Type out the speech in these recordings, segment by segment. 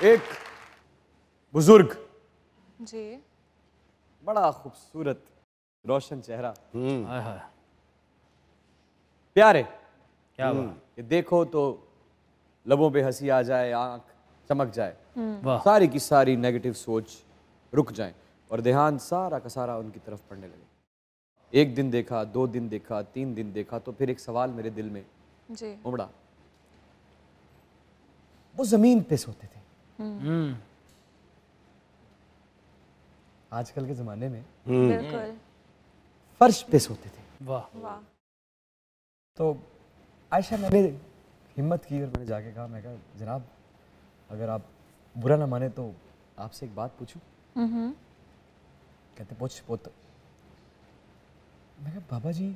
एक बुजुर्ग जी, बड़ा खूबसूरत रोशन चेहरा, हाय प्यारे, क्या बात, कि देखो तो लबों पे हंसी आ जाए, आंख चमक जाए, वाह सारी की सारी नेगेटिव सोच रुक जाए और ध्यान सारा का सारा उनकी तरफ पड़ने लगे। एक दिन देखा, 2 दिन देखा, 3 दिन देखा तो फिर एक सवाल मेरे दिल में जी, उमड़ा। वो जमीन पे सोते थे। आजकल के जमाने में बिल्कुल, फर्श पे सोते थे। वाह वाह, तो आयशा, मैंने हिम्मत की और मैंने जाके कहा, मैं कहा जनाब अगर आप बुरा ना माने तो आपसे एक बात पूछूं? कहते पूछ पुत्र। मैं कहा बाबा जी,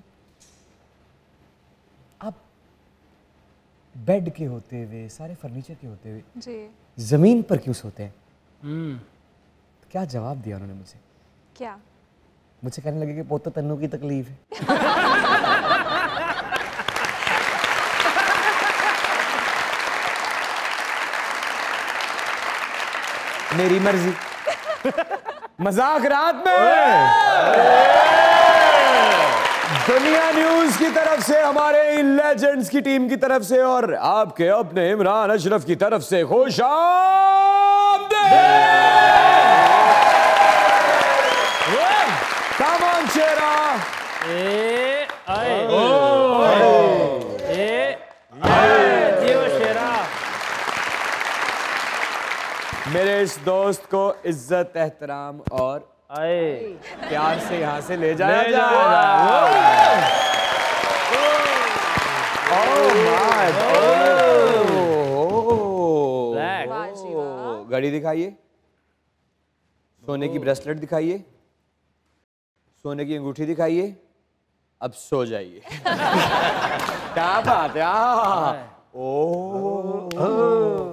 आप बेड के होते हुए, सारे फर्नीचर के होते हुए जी, जमीन पर क्यों सोते हैं? तो क्या जवाब दिया उन्होंने मुझे? क्या? मुझे कहने लगे कि पोता तन्नू की तकलीफ है। मेरी मर्जी। मजाक रात में दुनिया न्यूज की तरफ से, हमारे इन लेजेंड्स की टीम की तरफ से और आपके अपने इमरान अशरफ की तरफ से खुश Come on, शेरा। मेरे इस दोस्त को इज्जत, एहतराम और प्यार से यहाँ से ले जाया जाए। वाह जी वाह, घड़ी दिखाइए, सोने की ब्रेसलेट दिखाइए, सोने की अंगूठी दिखाइए, अब सो जाइए। क्या बात है।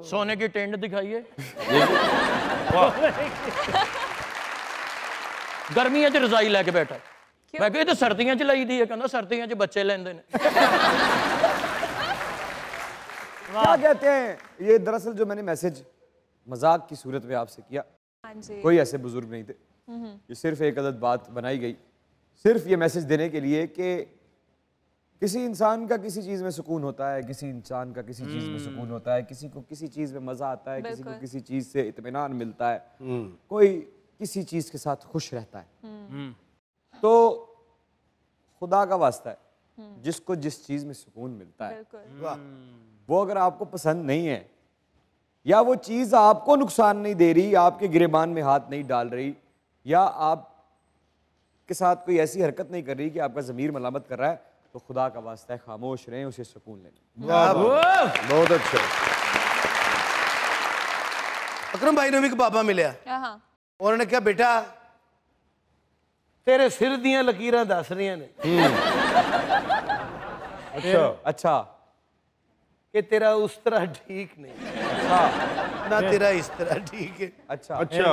सोने की टेंट दिखाइए। गर्मियां च रजाई लैके बैठा, मैं कहा तो सर्दियां च लाई दी है, कहना सर्दियां च बच्चे लेंदे ने। क्या कहते हैं, ये दरअसल जो मैंने मैसेज मजाक की सूरत में आपसे किया, हाँ जी, कोई ऐसे बुजुर्ग नहीं थे। ये सिर्फ एक अदद बात बनाई गई, सिर्फ ये मैसेज देने के लिए कि किसी इंसान का किसी चीज में सुकून होता है, किसी इंसान का किसी चीज में सुकून होता है, किसी को किसी चीज में मजा आता है, किसी को बिल्कुल। किसी चीज से इत्मीनान मिलता है, कोई किसी चीज के साथ खुश रहता है। तो खुदा का वास्ता है, जिसको जिस चीज में सुकून मिलता है, बिल्कुल, वो अगर आपको पसंद नहीं है या वो चीज आपको नुकसान नहीं दे रही, आपके गिरेबान में हाथ नहीं डाल रही, या आप के साथ कोई ऐसी हरकत नहीं कर रही कि आपका ज़मीर मलामत कर रहा है, तो खुदा का वास्ता है खामोश रहें, उसे सुकून लें। बहुत अच्छा। अकरम भाई ने भी एक बाबा मिले, हाँ, उन्होंने कहा बेटा तेरे सिर दियां लकीरां दस रही ने अच्छा कि तेरा उस तरह ठीक नहीं, अच्छा ना तेरा इस तरह ठीक है। अच्छा अच्छा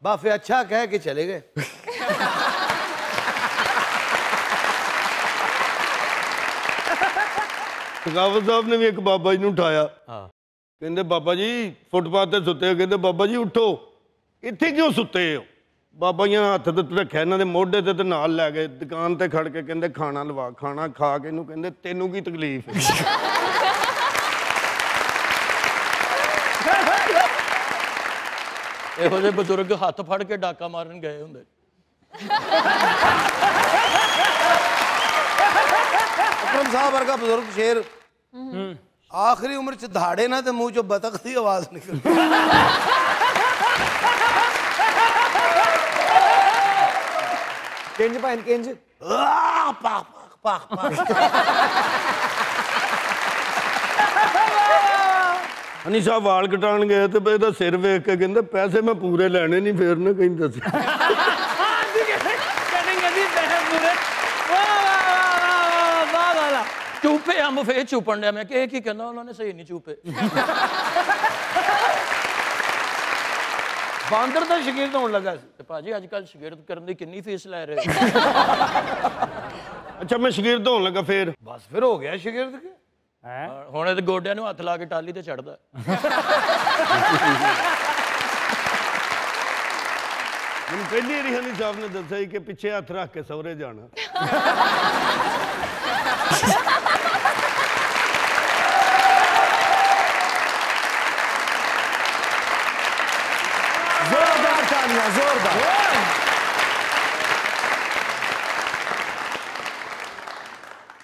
बाफे अच्छा कह के चले गए। सखावत साहब ने भी एक बाबा जी ने उठाया, कहते बाबा जी फुटपाथ ते सुते हो, कहते बाबा जी उठो, इत्थे क्यों सुते हो? बाबा जी ने हत्थ ते रखिया, इन्हां दे मोढे ते नाल लै गए दुकान ते खड़ के, कहते खाना लवा, खाना खा के इहनूं कहते तेनू की तकलीफ है? ਇਹੋ ਜਿਹੇ ਬਜ਼ੁਰਗ ਹੱਥ ਫੜ ਕੇ ਡਾਕਾ ਮਾਰਨ ਗਏ ਹੁੰਦੇ। अकरम साहब वर्गा बुजुर्ग शेर आखिरी उम्र च धाड़े ना ते मुंह चो बतख दी आवाज निकल। किंज भाई किंज पाक पाक पाक हनी साहब वाल कटाण गए तो ਇਹਦਾ ਸਿਰ ਵੇਖ ਕੇ ਕਹਿੰਦੇ ਪੈਸੇ ਮੈਂ ਪੂਰੇ ਲੈਣੇ ਨਹੀਂ, ਫੇਰ ਨਾ ਕਹੀਂ ਦੱਸ। चूपे अंब फिर चूपन दिया, मैं कि कहना उन्होंने सही नहीं चूपे। बांदर का शगिर्द होने लगा ते भाजी अजकल शगिर्द करने की कितनी फीस लै रहे हो? अच्छा मैं शगिर्द होने लगा फिर बस फिर हो गया शगिर्द के हुण ते गोडियां नूं हत्थ ला के टाली ते चढ़दा। ਮੈਨੂੰ ਪਹਿਲੀ ਵਾਰੀ ਹਨੀ ਸਾਹਿਬ ਨੇ ਦੱਸਿਆ ਸੀ ਕਿ ਪਿੱਛੇ ਹੱਥ ਰੱਖ ਕੇ ਸਹੁਰੇ ਜਾਣਾ। जोरदार तालियां, जोरदार।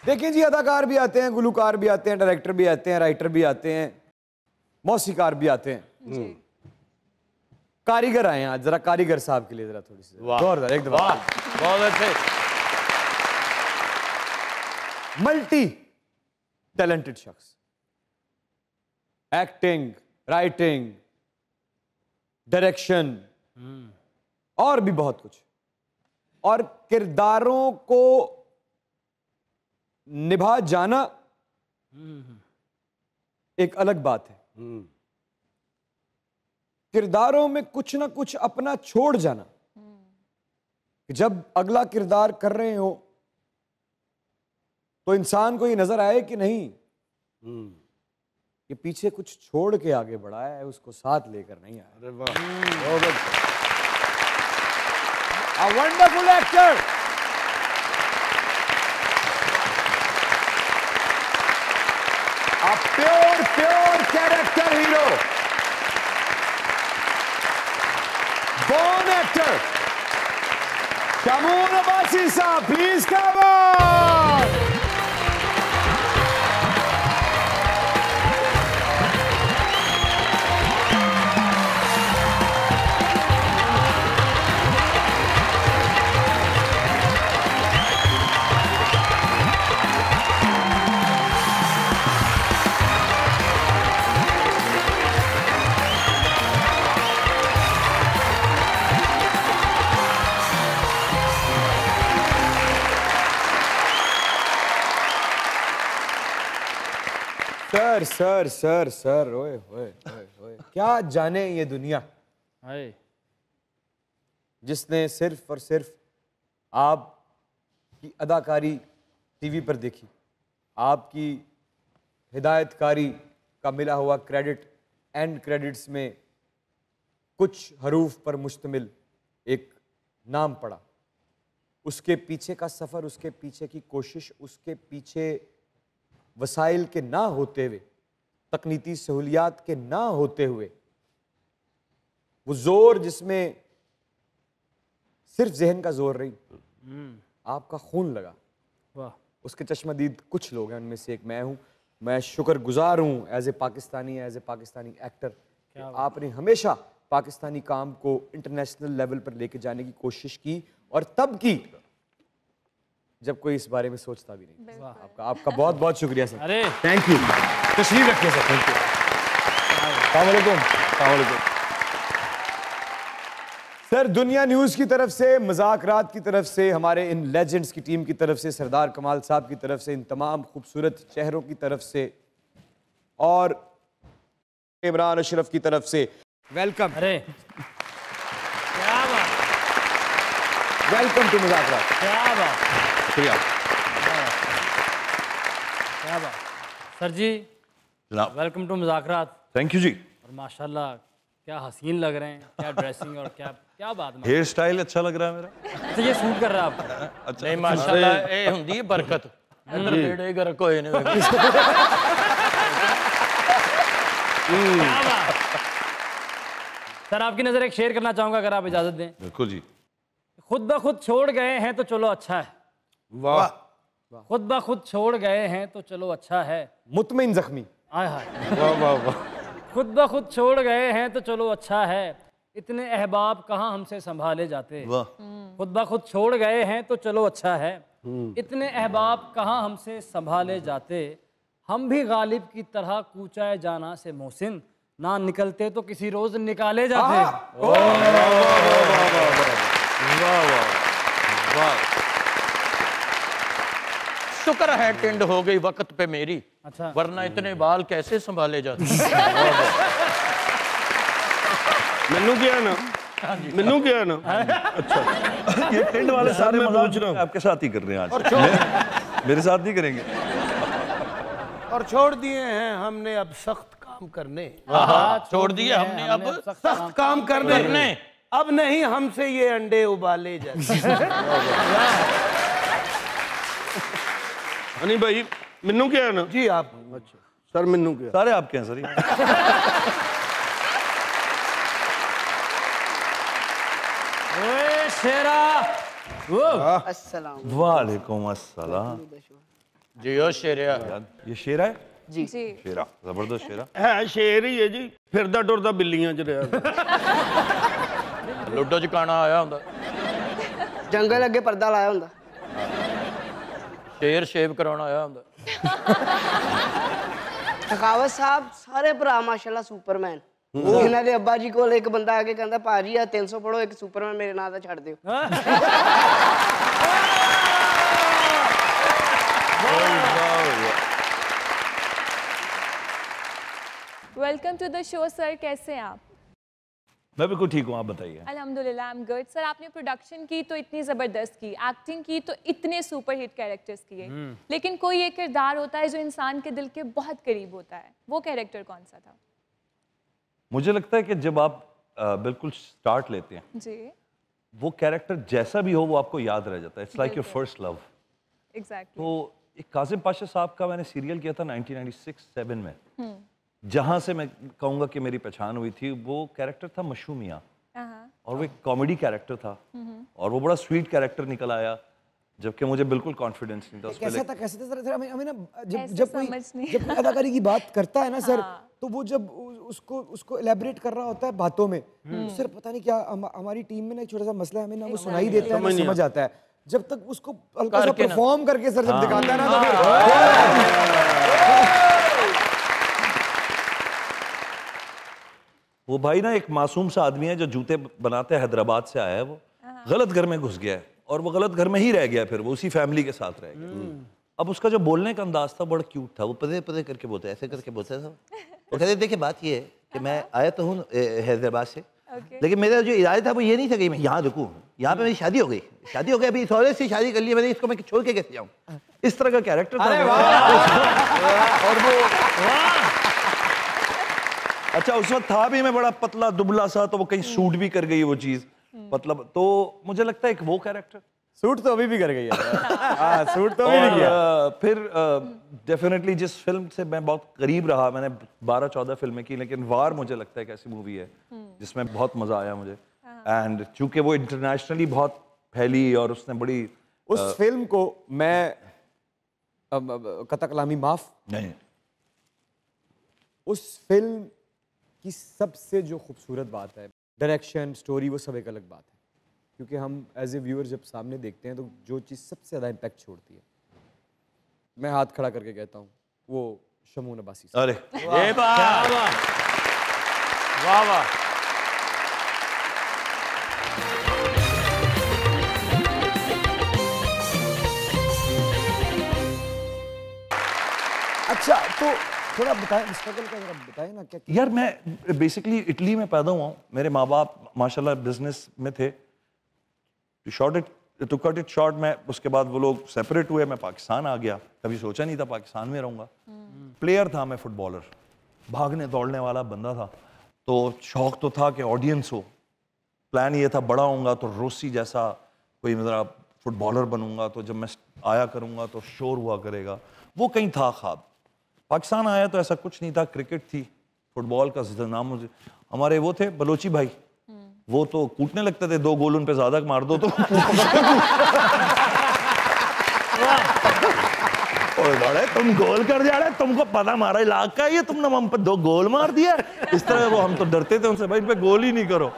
देखिए जी, अदाकार भी आते हैं, गुलूकार भी आते हैं, डायरेक्टर भी आते हैं, राइटर भी आते हैं, मौसीकार भी आते हैं, कारीगर आए हैं आज। जरा कारीगर साहब के लिए जरा थोड़ी सी जोरदार एकदम। बहुत अच्छे। मल्टी टैलेंटेड शख्स, एक्टिंग, राइटिंग, डायरेक्शन और भी बहुत कुछ, और किरदारों को निभा जाना एक अलग बात है। किरदारों में कुछ ना कुछ अपना छोड़ जाना, जब अगला किरदार कर रहे हो तो इंसान को ये नजर आए कि नहीं ये पीछे कुछ छोड़ के आगे बढ़ा है, उसको साथ लेकर नहीं आया। अरे वाह, A wonderful actor. A pure character hero. Born actor. Shamoon Abbasi sahab, please come on. Sir ओए ओए ओए, क्या जाने ये दुनिया जिसने सिर्फ और सिर्फ आपकी अदाकारी टीवी पर देखी, आपकी हिदायतकारी का मिला हुआ क्रेडिट एंड क्रेडिट्स में कुछ हरूफ पर मुश्तमिल एक नाम पड़ा, उसके पीछे का सफ़र, उसके पीछे की कोशिश, उसके पीछे वसाइल के ना होते हुए, तकनीकी सहूलियात के ना होते हुए, वो जोर जिसमें सिर्फ जहन का जोर रही, आपका खून लगा, वाह, उसके चश्मदीद कुछ लोग हैं, उनमें से एक मैं हूं। मैं शुक्रगुजार हूं एज ए पाकिस्तानी एक्टर, आपने हमेशा पाकिस्तानी काम को इंटरनेशनल लेवल पर लेके जाने की कोशिश की, और तब की जब कोई इस बारे में सोचता भी नहीं। आपका बहुत बहुत शुक्रिया सर। अरे थैंक यू, तशरीफ रखिए सर। Thank you. अस्सलाम वालेकुम सर। दुनिया न्यूज़ की तरफ से, मज़ाकरात की तरफ से, हमारे इन लेजेंड्स की टीम की तरफ से, सरदार कमाल साहब की तरफ से, इन तमाम खूबसूरत चेहरों की तरफ से और इमरान अशरफ की तरफ से वेलकम। अरे क्या बात, वेलकम टू मज़ाकरात। क्या बात, शुक्रिया, क्या बात। सर जी वेलकम टू मज़ाकरात। Thank you ji. और माशाल्लाह क्या हसीन लग रहे हैं, क्या ड्रेसिंग और क्या बात। हेयर स्टाइल अच्छा लग रहा है मेरा। अच्छा ये सूट कर रहा है आपको। अच्छा नहीं माशाल्लाह ये हुंदी है बरकत। इधर बेड़े गरक होए ने। क्या बात। सर आपकी नजर एक शेर करना चाहूंगा अगर आप इजाजत दें। बिल्कुल जी। खुद ब खुद छोड़ गए हैं तो चलो अच्छा है। वाह, खुद ब खुद छोड़ गए हैं तो चलो अच्छा है। मुतमिन जख्मी। आय हाय। वाह वाह वाह। खुद ब खुद छोड़ गए हैं तो चलो अच्छा है, इतने अहबाब कहाँ हमसे संभाले जाते। वाह। खुद ब खुद छोड़ गए हैं तो चलो अच्छा है, इतने अहबाब कहाँ हमसे संभाले जाते। हम भी गालिब की तरह कूचाए जाना से मोहसिन, ना निकलते तो किसी रोज निकाले जाते। शुक्र है टिंड हो गई वक्त पे मेरी, अच्छा वरना इतने बाल कैसे संभाले जाते। मैनू क्या ना, मैनू क्या ना। अच्छा ये टेंट वाले सारे मजाक आपके साथ ही कर रहे हैं आज, मेरे साथ नहीं करेंगे। और छोड़ दिए हैं हमने अब सख्त काम करने। छोड़ दिए हमने अब सख्त काम करने। अब नहीं हमसे ये अंडे उबाले जाते। हनी भाई मैनू क्या है ना जी आप अच्छा सर मैनू क्या सारे आपके हैं सर ये। ओए शेरा वो वालेकुम अस्सलाम। जियो शेरिया यार ये शेरा है जी शेरा जबरदस्त शेरा है शेर ही है जी फिरदा टुरदा बिल्लियां च रहा लुडो च काना आया ਹੁੰਦਾ जंगल अगे पर्दा लाया ਹੁੰਦਾ शेर शेव कराਉਣ ਆਇਆ ਹੁੰਦਾ थकावत साहब सारे भरा माशाल्लाह सुपरमैन इन्हां दे अब्बा जी कोल एक बंदा आके कहंदा भाजी आ 300 पढ़ो एक सुपरमैन मेरे नाम दा छड़ दियो welcome to the show sir, कैसे हैं आप? मैं बिल्कुल ठीक हूँ, आप बताइए। अल्हम्दुलिल्लाह आई एम गुड। सर आपने प्रोडक्शन की तो इतनी ज़बरदस्त की, एक्टिंग की तो इतने सुपर हिट कैरेक्टर्स किए, लेकिन कोई एक किरदार होता है जो इंसान के दिल के बहुत करीब होता है, वो कैरेक्टर कौन सा था? मुझे लगता है कि जब आप बिल्कुल स्टार्ट लेते हैं जी वो कैरेक्टर जैसा भी हो वो आपको याद रह जाता है। It's like your first love. Exactly. तो एक काजिम पाशा साहब का मैंने सीरियल किया था 1996-7 में, जहां से मैं कहूँगा कि मेरी पहचान हुई थी। वो कैरेक्टर था मशहूर मियाँ और वो एक कॉमेडी कैरेक्टर था और वो बड़ा स्वीट कैरेक्टर निकल आया, जबकि मुझे बिल्कुल कॉन्फिडेंस नहीं था उसमें। कैसा था सर? हमें ना ऐसे जब कोई समझ नहीं। जब कोई अदाकारी की बात करता है ना सर, तो वो जब उसको एलैबोरेट कर रहा होता है बातों में, तो सर पता नहीं क्या हमारी टीम में ना एक छोटा सा मसला है, हमें ना वो सुनाई देता है ना समझ आता है। जब तक उसको हल्का सा परफॉर्म करके सर जब दिखाता है ना तो फिर वो भाई ना एक मासूम सा आदमी है जो जूते बनाते हैं, हैदराबाद से आया है। वो गलत घर में घुस गया है और वो गलत घर में ही रह गया, फिर वो उसी फैमिली के साथ रह गया। अब उसका जो बोलने का अंदाज था बड़ा क्यूट था। वो पदे पदे करके बोलते, ऐसे करके बोलता था। वो कहते देखिए बात ये है कि मैं आया तो हूँ हैदराबाद से, लेकिन मेरा जो इरादा था वो ये नहीं था कि मैं यहाँ रुकूँ, यहाँ पे मेरी शादी हो गई, अभी सौरे से शादी कर ली मैंने, इसको मैं छोड़ के कैसे जाऊँ। इस तरह का कैरेक्टर था। और वो अच्छा उस वक्त था भी मैं बड़ा पतला दुबला सा, तो वो कहीं सूट भी कर गई वो चीज पतला। तो मुझे लगता है एक वो कैरेक्टर सूट तो अभी भी कर गई है। हाँ, सूट तो अभी नहीं किया। फिर डेफिनेटली जिस फिल्म से मैं बहुत करीब रहा, मैंने 12-14 फिल्में की, लेकिन वार मुझे लगता है एक ऐसी मूवी है जिसमें बहुत मजा आया मुझे। एंड चूंकि वो इंटरनेशनली बहुत फैली और उसने बड़ी उस फिल्म को मैं कता कलामी माफ नहीं, उस फिल्म की सबसे जो खूबसूरत बात है डायरेक्शन, स्टोरी, वो सब एक अलग बात है, क्योंकि हम एज ए व्यूअर जब सामने देखते हैं तो जो चीज़ सबसे ज़्यादा इम्पैक्ट छोड़ती है, मैं हाथ खड़ा करके कहता हूँ, वो शमून अब्बासी साहब। अरे ये बात वाह वाह। अच्छा तो थोड़ा बताएं स्ट्रगल का, जरा बताएं ना क्या। यार मैं बेसिकली इटली में पैदा हुआ हूँ। मेरे माँ बाप माशाल्लाह बिजनेस में थे। टू कट इट शॉर्ट, मैं उसके बाद वो लोग सेपरेट हुए, मैं पाकिस्तान आ गया। कभी सोचा नहीं था पाकिस्तान में रहूँगा। प्लेयर था मैं, फुटबॉलर, भागने दौड़ने वाला बंदा था। तो शौक तो था कि ऑडियंस हो। प्लान ये था बड़ा होऊंगा तो रोसी जैसा कोई मतलब फुटबॉलर बनूंगा, तो जब मैं आया करूँगा तो शोर हुआ करेगा। वो कहीं था ख्वाब। पाकिस्तान आया तो ऐसा कुछ नहीं था, क्रिकेट थी, फुटबॉल का नाम मुझे। हमारे वो थे बलोची भाई, वो तो कूटने लगते थे, 2 गोल उन पे ज्यादा मार दो तो तुम गोल कर जा रहे, तुमको पता हमारा इलाका है ये, तुमने हम पे 2 गोल मार दिया। इस तरह वो हम तो डरते थे उनसे, भाई इन पे गोल ही नहीं करो।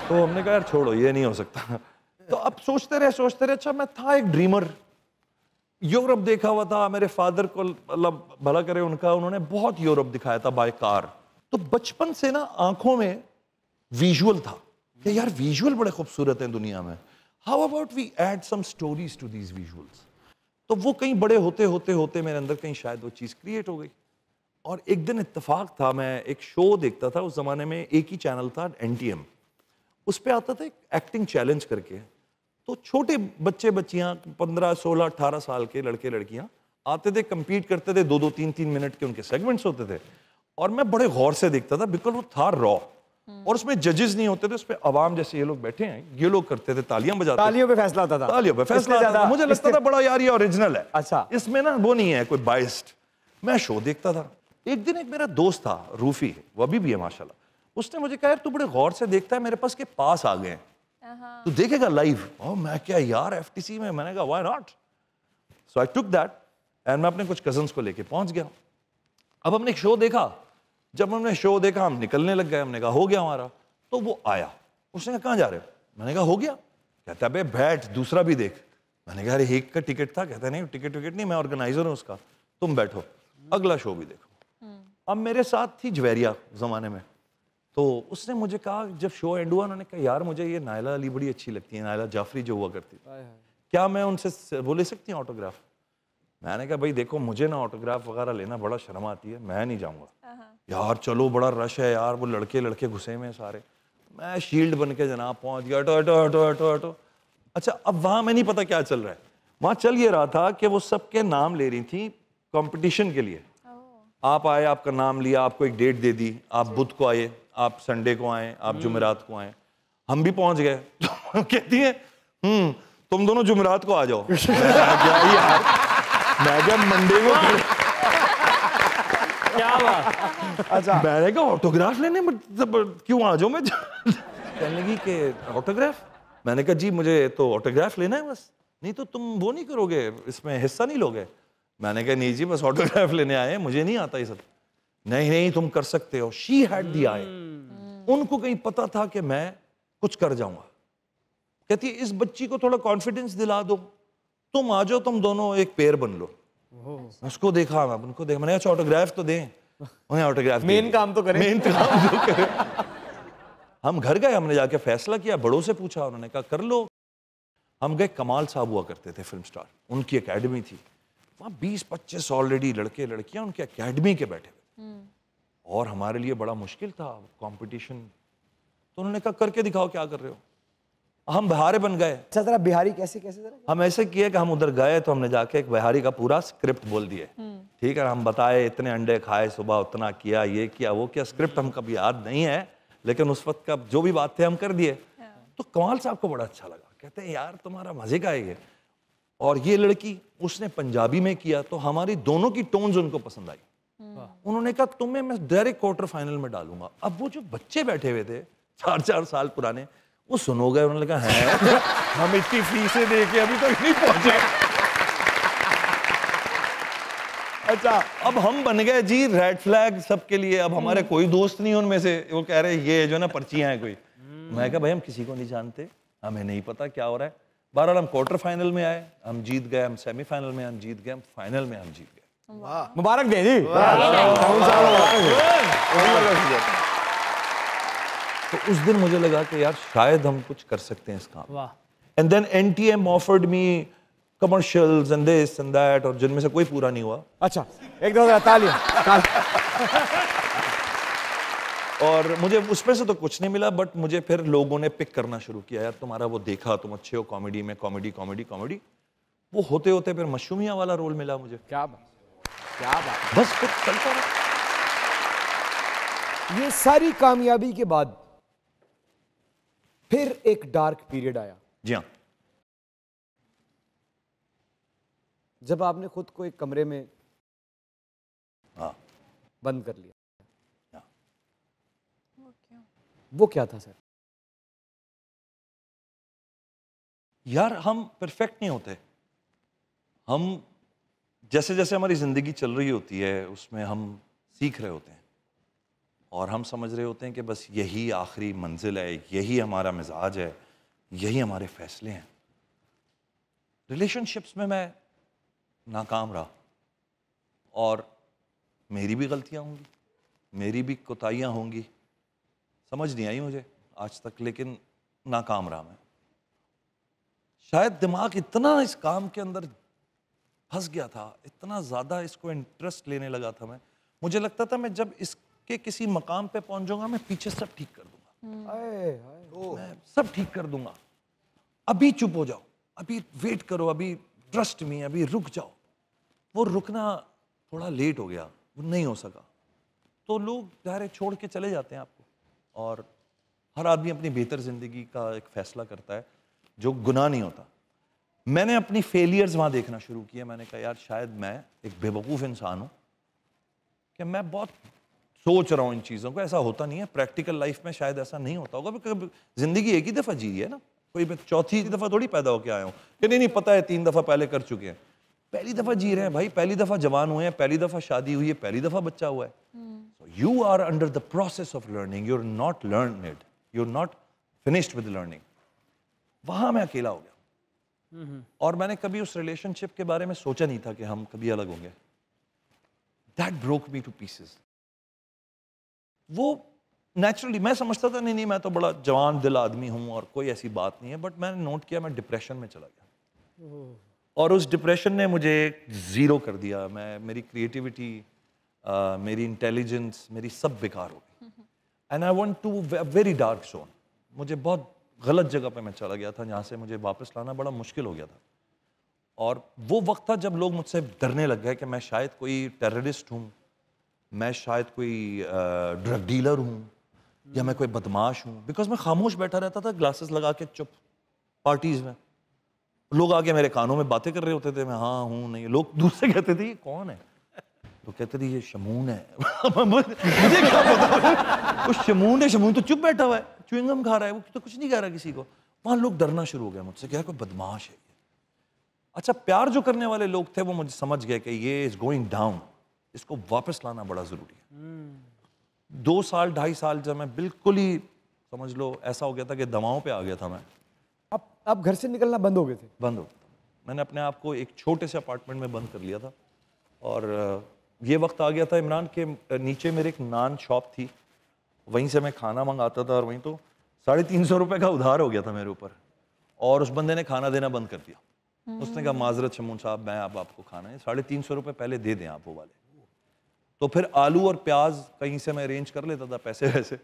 तो हमने कहा यार छोड़ो, ये नहीं हो सकता। तो अब सोचते रहे। अच्छा मैं था एक ड्रीमर, यूरोप देखा हुआ था। मेरे फादर को अल्लाह भला करे उनका, उन्होंने बहुत यूरोप दिखाया था बाय कार। तो बचपन से ना आंखों में विजुअल था कि यार विजुअल बड़े खूबसूरत हैं दुनिया में, how about we add some stories to these visuals. तो वो कहीं बड़े होते मेरे अंदर कहीं शायद वो चीज़ क्रिएट हो गई। और एक दिन इत्तेफाक था, मैं एक शो देखता था, उस जमाने में एक ही चैनल था NTM, उस पर आता था एक एक्टिंग चैलेंज करके। तो छोटे बच्चे बच्चियां 15, 16, 18 साल के लड़के लड़कियां आते थे, कंपीट करते थे, 2-2, 3-3 मिनट के उनके सेगमेंट्स होते थे। और मैं बड़े गौर से देखता था, बिल्कुल वो था रॉ। और उसमें जजेस नहीं होते थे, उसमें अवाम जैसे ये लोग बैठे हैं, ये लोग करते थे, तालियां बजाते थे। तालियों पे फैसला होता था। तालियों पे फैसला इसलिए होता था। मुझे लगता था बड़ा यार ये ओरिजिनल है। अच्छा। इसमें ना वो नहीं है कोई बाइस्ड। मैं शो देखता था। एक दिन एक मेरा दोस्त था रूफी, वो अभी भी है माशाल्लाह, उसने मुझे कहा यार तू बड़े गौर से देखता है, मेरे पास के पास आ गए हैं, तू देखेगा लाइव। और मैं क्या यार एफटीसी में, मैंने कहा why not. So I took that and मैं अपने कुछ कजन्स को लेके पहुंच गया। अब हमने एक शो देखा, जब हमने शो देखा हम निकलने लग गए, हमने कहा हो गया हमारा। तो वो आया, उसने कहा कहाँ जा रहे हो, मैंने कहा हो गया। कहता बे बैठ दूसरा भी देख। मैंने कहा अरे एक का टिकट था। कहता नहीं टिकट विकेट नहीं, मैं ऑर्गेनाइजर हूँ उसका, तुम बैठो अगला शो भी देखो। अब मेरे साथ थी जवेरिया जमाने में, तो उसने मुझे कहा जब शो एंड हुआ, उन्होंने कहा यार मुझे ये नायला अली बड़ी अच्छी लगती है, नायला जाफरी जो हुआ करती, क्या मैं उनसे वो ले सकती हूँ ऑटोग्राफ। मैंने कहा भाई देखो मुझे ना ऑटोग्राफ वगैरह लेना बड़ा शर्म आती है, मैं नहीं जाऊँगा। यार चलो बड़ा रश है यार, वो लड़के लड़के घुसे में सारे। मैं शील्ड बन के जनाब पहुंच गया, हटो हटो हटो हटो हटो। अच्छा अब वहाँ मैं नहीं पता क्या चल रहा है, वहाँ चल ये रहा था कि वो सबके नाम ले रही थी कंपटीशन के लिए। आप आए, आपका नाम लिया, आपको एक डेट दे दी, आप बुध को आए, आप संडे को आए, आप जुमेरात को आए। हम भी पहुंच गए। तो कहती है तुम दोनों जुमेरात को आ जाओ। मैं क्या यार, मैं क्या मंडे को क्या बात। अच्छा मैंने कहा ऑटोग्राफ लेने मतलब क्यों आ जाओ मैं। कहने लगी कि ऑटोग्राफ। मैंने कहा जी मुझे तो ऑटोग्राफ लेना है बस, नहीं तो तुम वो नहीं करोगे, इसमें हिस्सा नहीं लोगे। मैंने कहा नहीं जी बस ऑटोग्राफ लेने आए हैं, मुझे नहीं आता ये सब। नहीं नहीं तुम कर सकते हो। शी हैड दी आई। उनको कहीं पता था कि मैं कुछ कर जाऊंगा। कहती इस बच्ची को थोड़ा कॉन्फिडेंस दिला दो, तुम आ जाओ, तुम दोनों एक पेयर बन लो। उसको देखा, मैं उनको देखा, मैंने अच्छा ऑटोग्राफ तो दें, उन्हें ऑटोग्राफ मेन काम तो करें। मेन काम तो करें। हम घर गए, हमने जाके फैसला किया, बड़ों से पूछा, उन्होंने कहा कर लो। हम गए, कमाल साहब हुआ करते थे फिल्म स्टार, उनकी एकेडमी थी वहाँ 20-25 ऑलरेडी लड़के लड़कियां उनके एकेडमी के बैठे हुए, और हमारे लिए बड़ा मुश्किल था कंपटीशन। तो उन्होंने कहा करके दिखाओ क्या कर रहे हो। हम बिहारी बन गए। अच्छा जरा बिहारी कैसे कैसे जरा? हम ऐसे किए कि हम उधर गए तो हमने जाके एक बिहारी का पूरा स्क्रिप्ट बोल दिए। ठीक है, हम बताए इतने अंडे खाए सुबह, उतना किया, ये किया वो किया। स्क्रिप्ट हम कभी याद नहीं है, लेकिन उस वक्त का जो भी बात थे हम कर दिए। तो कमाल साहब को बड़ा अच्छा लगा, कहते हैं यार तुम्हारा मजे का है ये। और ये लड़की उसने पंजाबी में किया तो हमारी दोनों की टोन्स उनको पसंद आई। उन्होंने कहा तुम्हें मैं डायरेक्ट क्वार्टर फाइनल में डालूंगा। अब वो जो बच्चे बैठे हुए थे 4-4 साल पुराने, वो सुनो गए, उन्होंने कहा है हम इतनी फी से दे के अभी तक नहीं पहुंचे। अच्छा अब हम बन गए जी रेड फ्लैग सबके लिए। अब हमारे कोई दोस्त नहीं उनमें से, वो कह रहे ये जो ना पर्चियां हैं कोई। मैं कहा भाई हम किसी को नहीं जानते, हमें नहीं पता क्या हो रहा है। बहरहाल हम क्वार्टर फाइनल में आए, हम जीत गए, हम सेमीफाइनल में हम जीत गए, हम फाइनल में हम जीत गए। मुबारक दें जी। तो उस दिन मुझे लगा कि यार शायद हम कुछ कर सकते हैं इस काम। And then NTM offered me commercials and this and that, और जिनमें से कोई पूरा नहीं हुआ। अच्छा एक दो तालियां। और मुझे उसमें से तो कुछ नहीं मिला, बट मुझे फिर लोगों ने पिक करना शुरू किया, यार तुम्हारा वो देखा, तुम अच्छे हो कॉमेडी में, कॉमेडी कॉमेडी कॉमेडी। वो होते होते फिर मशरूमिया वाला रोल मिला मुझे। क्या बात, क्या बात। बस फिर चलता रहा। ये सारी कामयाबी के बाद फिर एक डार्क पीरियड आया। जी हाँ। जब आपने खुद को एक कमरे में हाँ बंद कर लिया। वो क्या था सर? यार हम परफेक्ट नहीं होते। हम जैसे जैसे हमारी जिंदगी चल रही होती है उसमें हम सीख रहे होते हैं, और हम समझ रहे होते हैं कि बस यही आखिरी मंजिल है, यही हमारा मिजाज है, यही हमारे फैसले हैं। रिलेशनशिप्स में मैं नाकाम रहा, और मेरी भी गलतियां होंगी, मेरी भी कोताहियां होंगी, समझ नहीं आई मुझे आज तक, लेकिन नाकाम रहा मैं। शायद दिमाग इतना इस काम के अंदर फंस गया था, इतना ज़्यादा इसको इंटरेस्ट लेने लगा था मैं, मुझे लगता था मैं जब इसके किसी मकाम पे पहुंच जाऊंगा मैं पीछे सब ठीक कर दूंगा। मैं सब ठीक कर दूंगा, अभी चुप हो जाओ, अभी वेट करो, अभी ट्रस्ट मी, अभी रुक जाओ। वो रुकना थोड़ा लेट हो गया, वो नहीं हो सका। तो लोग डायरेक्ट छोड़ के चले जाते हैं आपको, और हर आदमी अपनी बेहतर ज़िंदगी का एक फ़ैसला करता है जो गुनाह नहीं होता। मैंने अपनी फेलियर्स वहाँ देखना शुरू किया। मैंने कहा यार शायद मैं एक बेवकूफ़ इंसान हूँ कि मैं बहुत सोच रहा हूँ इन चीज़ों को, ऐसा होता नहीं है। प्रैक्टिकल लाइफ में शायद ऐसा नहीं होता होगा, क्योंकि ज़िंदगी एक ही दफ़ा जी है ना, कोई चौथी दफ़ा थोड़ी पैदा होकर आया हूँ कि नहीं पता है 3 दफ़ा पहले कर चुके हैं। पहली दफ़ा जी रहे हैं भाई, पहली दफ़ा जवान हुए हैं, पहली दफ़ा शादी हुई है, पहली दफ़ा बच्चा हुआ है। You are under the process of learning, you are not learned, you are not finished with learning. वहाँ मैं अकेला हो गया और मैंने कभी उस रिलेशनशिप के बारे में सोचा नहीं था कि हम कभी अलग होंगे। That broke me two pieces. वो नेचुरली मैं समझता था नहीं मैं तो बड़ा जवान दिल आदमी हूँ और कोई ऐसी बात नहीं है, बट मैंने नोट किया मैं डिप्रेशन में चला गया और उस डिप्रेशन ने मुझे ज़ीरो कर दिया। मेरी क्रिएटिविटी, मेरी इंटेलिजेंस, मेरी सब बेकार हो गई। And I want to very dark zone. मुझे बहुत गलत जगह पे मैं चला गया था जहाँ से मुझे वापस लाना बड़ा मुश्किल हो गया था। और वो वक्त था जब लोग मुझसे डरने लग गए कि मैं शायद कोई टेररिस्ट हूँ, मैं शायद कोई ड्रग डीलर हूँ या मैं कोई बदमाश हूँ। बिकॉज मैं खामोश बैठा रहता था, ग्लासेस लगा के चुप, पार्टीज में लोग आके मेरे कानों में बातें कर रहे होते थे, मैं हाँ हूँ नहीं। लोग दूसरे कहते थे ये कौन है, तो कहते थे ये शमून है। मुझे क्या पता वो शमून है, शमून तो चुप बैठा हुआ है, च्युइंगम खा रहा है, वो तो कुछ नहीं कह रहा किसी को। वहाँ लोग डरना शुरू हो गए मुझसे, क्या कोई बदमाश है। अच्छा, प्यार जो करने वाले लोग थे वो मुझे समझ गए कि ये इज गोइंग डाउन, इसको वापस लाना बड़ा जरूरी है। 2 साल 2.5 साल जब मैं बिल्कुल ही समझ लो ऐसा हो गया था कि दवाओं पे आ गया था मैं। आप घर से निकलना बंद हो गए थे? बंद हो गया था। मैंने अपने आप को एक छोटे से अपार्टमेंट में बंद कर लिया था। और ये वक्त आ गया था इमरान के नीचे मेरे एक नान शॉप थी, वहीं से मैं खाना मंगाता था और वहीं तो 350 रुपये का उधार हो गया था मेरे ऊपर। और उस बंदे ने खाना देना बंद कर दिया। उसने कहा माजरत शमून साहब, मैं अब आपको खाना है 350 रुपये पहले दे दें आप वो वाले। तो फिर आलू और प्याज कहीं से मैं अरेंज कर लेता था पैसे वैसे,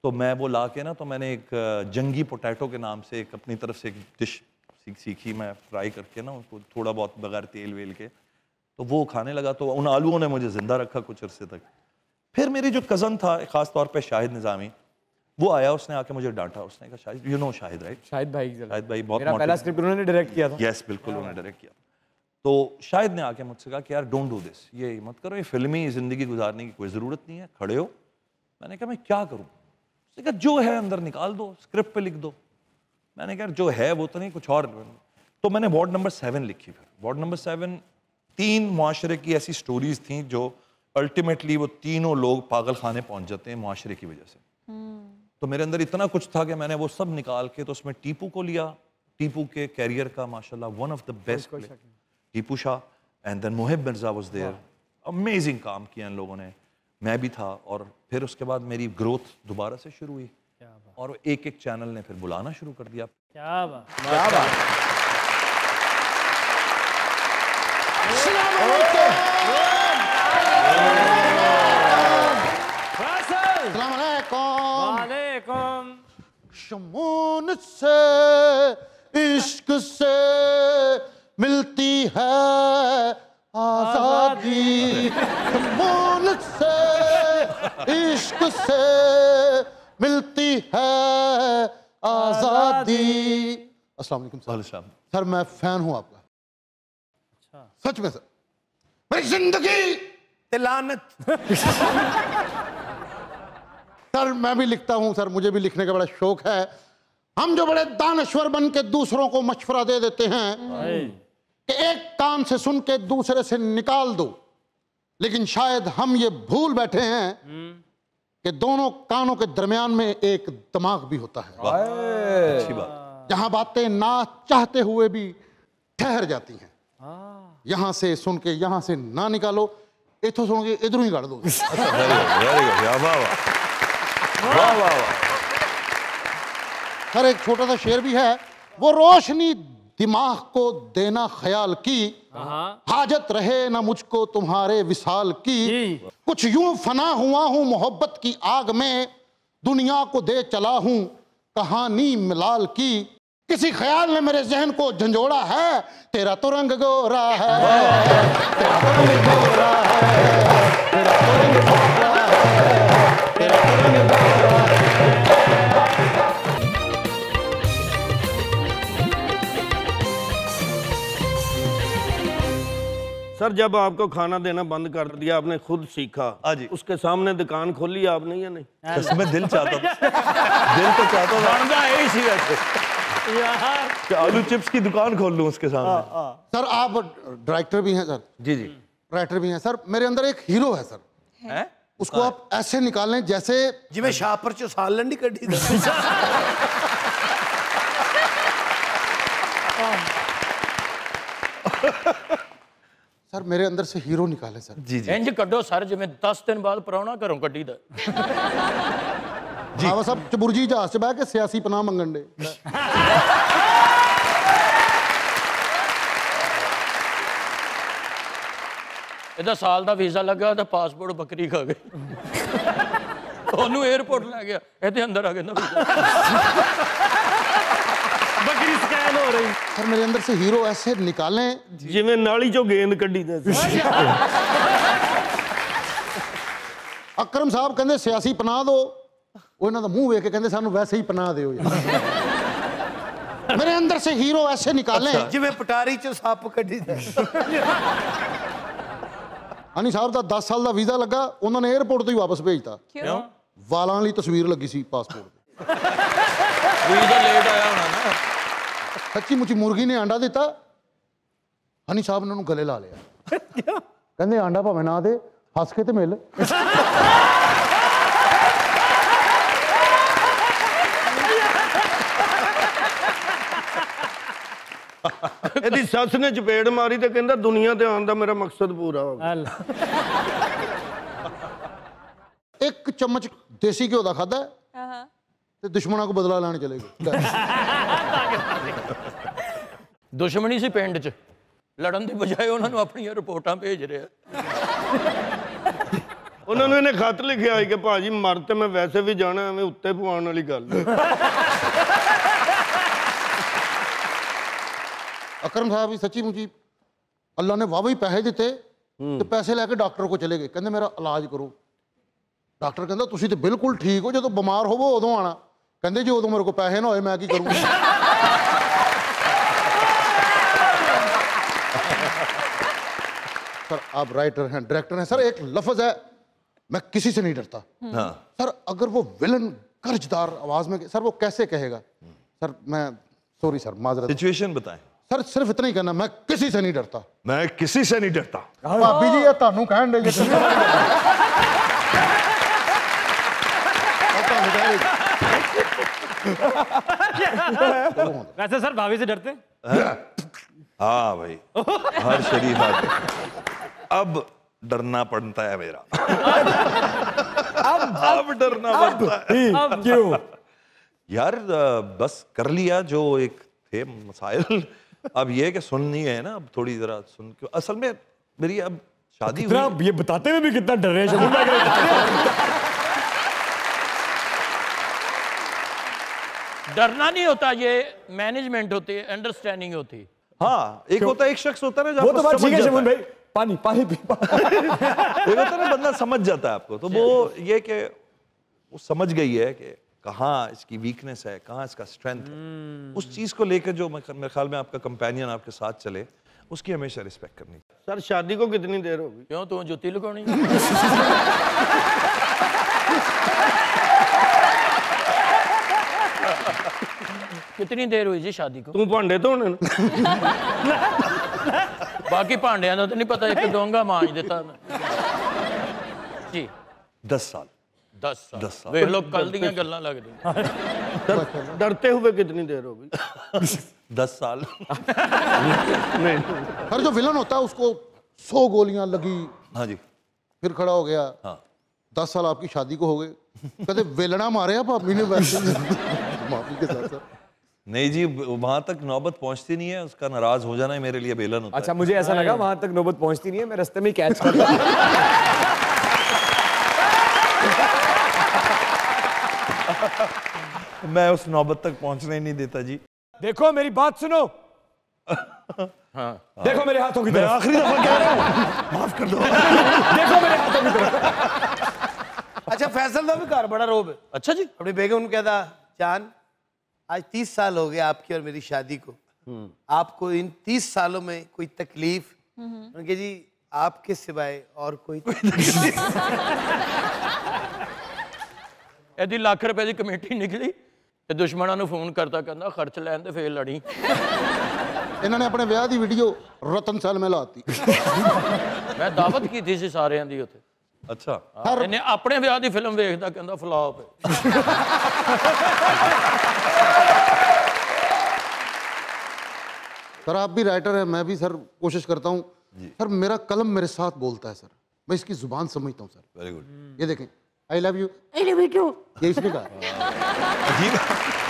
तो मैं वो ला के ना, तो मैंने एक जंगी पोटैटो के नाम से एक अपनी तरफ से एक डिश सीखी मैं, फ्राई करके ना उसको थोड़ा बहुत बगैर तेल वेल के, तो वो खाने लगा। तो उन आलूओं ने मुझे जिंदा रखा कुछ अरसे तक। फिर मेरी जो कज़न था ख़ास तौर पे शाहिद निज़ामी, वो आया, उसने आके मुझे डांटा। उसने कहा Shahid, you know Shahid right? Shahid भाई बहुत मेरा पहला स्क्रिप्ट उन्होंने डायरेक्ट किया था। यस बिल्कुल, उन्होंने डायरेक्ट किया। तो शाहिद ने आके मुझसे कहा कि यार डोंट डू दिस, ये मत करो, ये फिल्मी ज़िंदगी गुजारने की कोई ज़रूरत नहीं है, खड़े हो। मैंने कहा मैं क्या करूँ? उसने कहा जो है अंदर निकाल दो, स्क्रिप्ट पे लिख दो। मैंने कहा जो है वो तो नहीं, कुछ और। तो मैंने वार्ड नंबर 7 लिखी। फिर वार्ड नंबर 7 3 मुआशरे की ऐसी स्टोरीज थी जो अल्टीमेटली वो तीनों लोग पागल खाने पहुंच जाते हैं मुआशरे की वजह से। तो मेरे अंदर इतना कुछ था कि मैंने वो सब निकाल के, तो उसमें टीपू को लिया। टीपू के कैरियर का माशाल्लाह one of the best Tipu Shah, and then Muhib Mirza was there. Amazing काम किया इन लोगों ने, मैं भी था। और फिर उसके बाद मेरी ग्रोथ दोबारा से शुरू हुई और एक एक चैनल ने फिर बुलाना शुरू कर दिया। क्या बात, क्या बात। वालेकुम। शमून से इश्क से मिलती है आजादी, शमून से इश्क से मिलती है आजादी। अस्सलाम वालेकुम सर। सर मैं फैन हूं आपका। अच्छा सच में सर, मेरी जिंदगी तिलानत। सर मैं भी लिखता हूं सर, मुझे भी लिखने का बड़ा शौक है। हम जो बड़े दानश्वर बन के दूसरों को मशवरा दे देते हैं कि एक कान से सुन के दूसरे से निकाल दो, लेकिन शायद हम ये भूल बैठे हैं कि दोनों कानों के दरमियान में एक दिमाग भी होता है। अच्छी बात। जहां बातें ना चाहते हुए भी ठहर जाती हैं। यहां से सुन के यहां से ना निकालो, इथों सुन के इधरों ही काट दो। सर एक छोटा सा शेर भी है, वो रोशनी दिमाग को देना ख्याल की, हाजत रहे ना मुझको तुम्हारे विसाल की। कुछ यूं फना हुआ हूं मोहब्बत की आग में, दुनिया को दे चला हूं कहानी मिलाल की। किसी ख्याल ने मेरे जहन को झंझोड़ा है, तेरा तो रंग गोरा है, तेरा तो रंग गोरा है, तेरा तो रंग गोरा है, तेरा तो रंग गोरा है। सर जब आपको खाना देना बंद कर दिया, आपने खुद सीखा, हाँ जी। उसके सामने दुकान खोली आपने या नहीं? इसमें दिल चाहता था, दिल तो चाहता था बनता है इसी वैसे कि आलू चिप्स की दुकान खोल लूं उसके सामने। सर आप डायरेक्टर भी हैं सर, जी जी। राइटर भी हैं सर। मेरे अंदर एक हीरो है सर, है उसको आप ऐसे निकालें जैसे जिमें शाहपुर च सालन नहीं कढ़ी दा। सर मेरे अंदर से हीरो निकालें सर। जी जी। इंज कड्डो सर जिवें 10 दिन बाद पराउणा घरों कड्डी दा। हाँ सब चबुर्जी जहाज से बह के सियासी पनाह मंगन दे। ਇਹਦਾ ਸਾਲ ਦਾ ਵੀਜ਼ਾ ਲੱਗਾ ਤਾਂ ਪਾਸਪੋਰਟ ਬੱਕਰੀ ਖਾ ਗਈ ਉਹਨੂੰ 에어ਪੋਰਟ ਲੈ ਗਿਆ ਇਹਦੇ ਅੰਦਰ ਆ ਗਿਆ ਨਾ बकरी स्कैन हो रही। सर मेरे अंदर से हीरो ऐसे निकालें जिमें नाली चो गेंद कड्डी दा। अकरम साहब कहते सियासी पनाह दो, वो इन्हों का मुंह वेख के कहते सानू वैसे ही पनाह दिओ। मेरे अंदर से हीरो ऐसे निकालें जिमें पटारी च सप कढ़ी दा। हनी साहब का 10 साल का वीज़ा लगा, उन्होंने एयरपोर्ट तो ही वापस भेजता। क्यों? वालों वाली तस्वीर लगी सी पासपोर्ट। ਵੀਜ਼ਾ ਲੇਟ ਆਇਆ ਹੋਣਾ ਨਾ सच्ची मुची मुर्गी ने आंडा दिता, हनी साहब ने उन्होंने गले ला लिया। कहते आंडा भावें ना दे, हस के ते मिल। ਇਹਦੀ ਸੱਸ ਨੇ ਚਪੇੜ ਮਾਰੀ ਤੇ ਕਹਿੰਦਾ ਦੁਨੀਆ ਤੇ ਆਉਣ ਦਾ ਮੇਰਾ ਮਕਸਦ ਪੂਰਾ ਹੋ ਗਿਆ। एक चम्मच देसी घ्यो का खादा हाँ। ते दुश्मनों को बदला लैने चले गए। ਦੁਸ਼ਮਣੀ ਸੀ ਪਿੰਡ 'ਚ ਲੜਨ ਦੀ ਬਜਾਏ ਉਹਨਾਂ ਨੂੰ ਆਪਣੀਆਂ ਰਿਪੋਰਟਾਂ ਭੇਜ ਰਿਹਾ ਉਹਨਾਂ ਨੂੰ ਇਹਨੇ ਖਤ ਲਿਖਿਆ ਸੀ ਕਿ ਭਾਜੀ ਮਰ ਤੇ ਮੈਂ ਵੈਸੇ ਵੀ ਜਾਣਾ, ਐਵੇਂ ਉੱਤੇ ਪਵਾਉਣ ਵਾਲੀ ਗੱਲ ਹੈ। अकरम साहब भी सच्ची मुची अल्लाह ने वाह पैसे दिते ते पैसे लैके डॉक्टर को चले गए, कहते मेरा इलाज करो। डॉक्टर कहता तुसी तो बिल्कुल ठीक हो, जो बीमार होवो उदों आना। कहते जी उदों मेरे को पैसे ना होए मैं की करूँ। सर आप राइटर हैं, डायरेक्टर हैं सर, एक लफ्ज है मैं किसी से नहीं डरता। हाँ। सर अगर वो विलन कर्जदार आवाज में, सर वो कैसे कहेगा? सर मैं सॉरी सर माजरत। सिचुएशन बताएं। सर सिर्फ इतना ही कहना, मैं किसी से नहीं डरता। मैं किसी से नहीं डरता। भाभी जी ये तानू कहन दे जे। वैसे सर भाभी से डरते? हाँ भाई, हर शरीफ आदमी अब डरना पड़ता है मेरा। अब डरना पड़ता है। अब क्यों? यार बस कर लिया जो एक थे मसाइल, अब ये कि सुन नहीं है ना, अब थोड़ी जरा सुन के असल में मेरी अब शादी हुई। ये बताते हुए भी कितना डर रहे हैं। डरना नहीं होता, ये मैनेजमेंट होती है, अंडरस्टैंडिंग होती है। हाँ, एक होता है, एक शख्स होता है ना, वो तो बात ठीक है शमून भाई, पानी पानी पी। एक होता है ना, बंदा समझ जाता है आपको, तो वो ये कि वो समझ गई है कि कहाँ इसकी वीकनेस है, कहाँ इसका स्ट्रेंथ है। उस चीज को लेकर जो मेरे ख्याल में आपका कंपेनियन आपके साथ चले, उसकी हमेशा रिस्पेक्ट करनी चाहिए। सर शादी को कितनी देर होगी? क्यों तू जुत्ती लगानी? कितनी देर हुई जी शादी को? तू भांडे धोने न? बाकी भांडियां का तो नहीं पता, एक डोंगा मांज देता मैं। जी 10 साल 10 साल 10 साल। वे लोग कल दियां गल्लां लग रही। डरते हुए कितनी देर होगी? 10 साल। हर जो विलन होता है उसको 100 गोलियां लगी, हाँ जी, फिर खड़ा हो गया। हाँ। 10 साल आपकी शादी को हो गए, कहते वेलना मारे आप भाभी ने वैसे। माफी के साथ सर। नहीं जी, वहां तक नौबत पहुंचती नहीं है, उसका नाराज हो जाना ही मेरे लिए बेलन होता अच्छा, मुझे ऐसा लगा वहां तक नौबत पहुंचती नहीं है, मैं रास्ते में कैच कर मैं उस नौबत तक पहुंचने ही नहीं देता जी। देखो मेरी बात सुनो। हाँ। देखो मेरे हाथों की मैं तरफ, आखिरी दफा कह रहा हूं, माफ कर दो। देखो मेरे हाथों की तरफ। अच्छा फैसल का भी घर बड़ा रोब है। अच्छा जी। अपनी बेगम ने कहता जान आज 30 साल हो गए आपकी और मेरी शादी को, आपको इन 30 सालों में कोई तकलीफ? उनके जी आपके सिवाय और कोई ਇਹਦੀ ਲੱਖ ਰੁਪਏ ਦੀ ਕਮੇਟੀ ਨਿਕਲੀ ਤੇ ਦੁਸ਼ਮਣਾਂ ਨੂੰ ਫੋਨ ਕਰਤਾ ਕਹਿੰਦਾ ਖਰਚ ਲੈਣ ਤੇ ਫੇਰ ਲੜੀ ਇਹਨਾਂ ਨੇ ਆਪਣੇ ਵਿਆਹ ਦੀ ਵੀਡੀਓ ਰਤਨਸਲ में ਲਾਤੀ ਮੈਂ ਦਾਵਤ ਕੀਤੀ ਸੀ ਸਾਰਿਆਂ ਦੀ ਉੱਥੇ अच्छा ਇਹਨੇ ਆਪਣੇ ਵਿਆਹ ਦੀ ਫਿਲਮ ਵੇਖਦਾ ਕਹਿੰਦਾ ਫਲॉप ਹੈ सर आप भी राइटर हैं, मैं भी सर कोशिश करता हूँ सर, मेरा कलम मेरे साथ बोलता है सर, मैं इसकी जुबान समझता हूँ सर। Very good. ये देखें, I love you, I love you too, ये इसने कहा। अजीब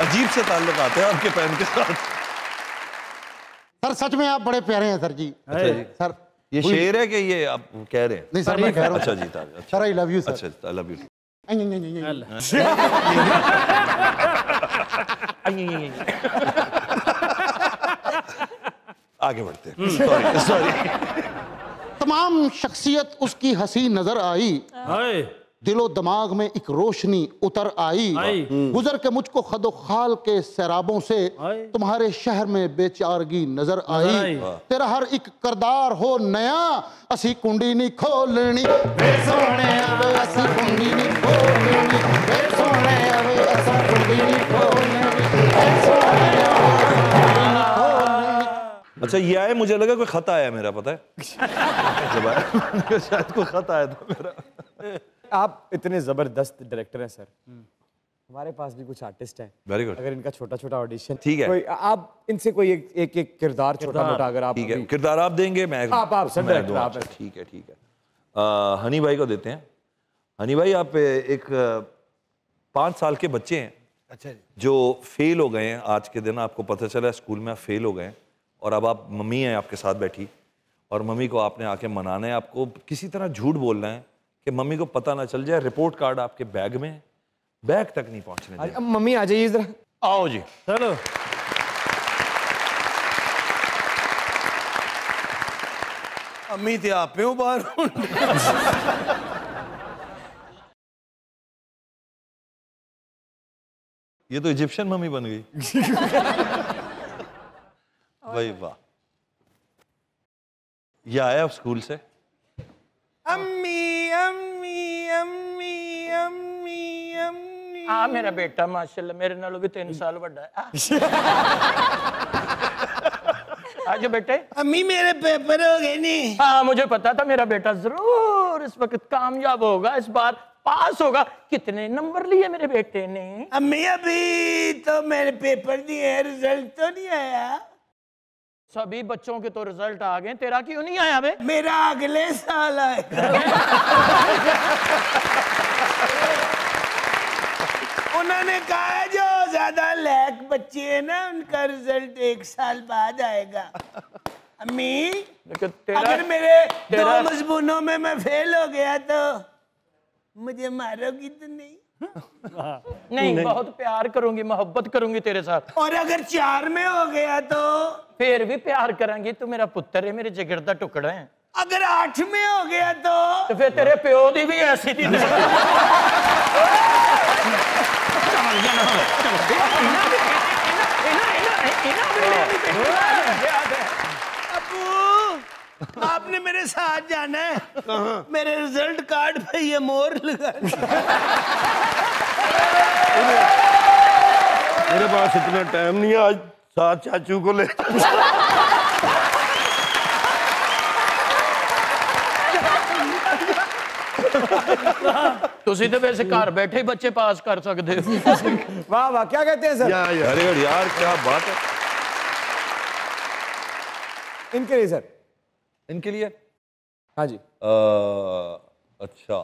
अजीब से ताल्लुक आते हैं आपके पेन के साथ। सर सच में आप बड़े प्यारे हैं सर जी। अच्छा जी। सर ये शेर है कि ये आप कह रहे हैं? नहीं सर मैं कह रहा हूँ। अच्छा जी sir I love you sir. अच्छा आई लव यू। आगे बढ़ते हैं। सॉरी तमाम शख्सियत उसकी हंसी नजर आई, दिलो दिमाग में एक रोशनी उतर आई, गुजर के मुझको खदो खाल के सैराबों से तुम्हारे शहर में बेचारगी नजर आई, तेरा हर एक करदार हो नया, असी कुंडी नहीं खोलनी वे सोने अब असी कुंडी नहीं खोलनी वे सोने अब असी कुंडी नहीं खोलनी वे सोने अब असी कुंडी नहीं खोलनी। अच्छा ये आया, मुझे लगा कोई खत आया मेरा, पता है जब आया शायद कोई खत आया था मेरा। आप इतने जबरदस्त डायरेक्टर हैं सर, हमारे पास भी कुछ आर्टिस्ट हैं। Very good. अगर इनका छोटा छोटा ऑडिशन, ठीक है, कोई आप इनसे कोई एक किरदार छोटा मोटा अगर आप, ठीक है किरदार आप देंगे, मैं आप सर डायरेक्टर आप। ठीक है हनी भाई को देते हैं। हनी भाई आप एक 5 साल के बच्चे हैं, अच्छा जो फेल हो गए हैं। आज के दिन आपको पता चला स्कूल में आप फेल हो गए हैं, और अब आप मम्मी हैं आपके साथ बैठी, और मम्मी को आपने आके मनाना है, आपको किसी तरह झूठ बोलना है कि मम्मी को पता ना चल जाए रिपोर्ट कार्ड आपके बैग में है, बैग तक नहीं पहुंचने देना। मम्मी आ जाइए जरा, आओ जी चलो। अम्मी थे आप में बाहर ये तो इजिप्शियन मम्मी बन गई भाई वाह। ये आया स्कूल से, अम्मी अम्मी अम्मी अम्मी अम्मी आ मेरा बेटा माशाल्लाह मेरे नालों भी 3 साल बड़ा है। आज बेटे, अम्मी मेरे पेपर हो गए नहीं। हाँ मुझे पता था मेरा बेटा जरूर इस वक्त कामयाब होगा, इस बार पास होगा। कितने नंबर लिए मेरे बेटे ने? अम्मी अभी तो मैंने पेपर दिए, रिजल्ट तो नहीं आया। सभी बच्चों के तो रिजल्ट आ गए, तेरा क्यों नहीं आया बे? मेरा अगले साल आएगा। उन्होंने कहा जो ज्यादा लैक बच्चे हैं ना उनका रिजल्ट 1 साल बाद आएगा। अम्मी अगर मेरे 2 मजमूनों में मैं फेल हो गया तो मुझे मारोगी तो नहीं? नहीं, बहुत प्यार करूंगी, मोहब्बत करूंगी तेरे साथ। और अगर 4 में हो गया तो? फिर भी प्यार करूंगी, तू मेरा पुत्र है, मेरे जिगर दा टुकड़ा है। अगर 8 में हो गया तो फिर तेरे प्यो दी भी ऐसी थी। अबू आपने मेरे साथ जाना है। मेरे रिजल्ट कार्ड पे ये मोहर लगा। मेरे पास इतना टाइम नहीं है, आज साथ चाचू को ले। तुसी तो वैसे घर बैठे ही बच्चे पास कर सकते हो। वाह वाह, क्या कहते हैं सर? वेरी गुड यार, क्या बात है। इनके लिए सर, इनके लिए हाँ जी। अच्छा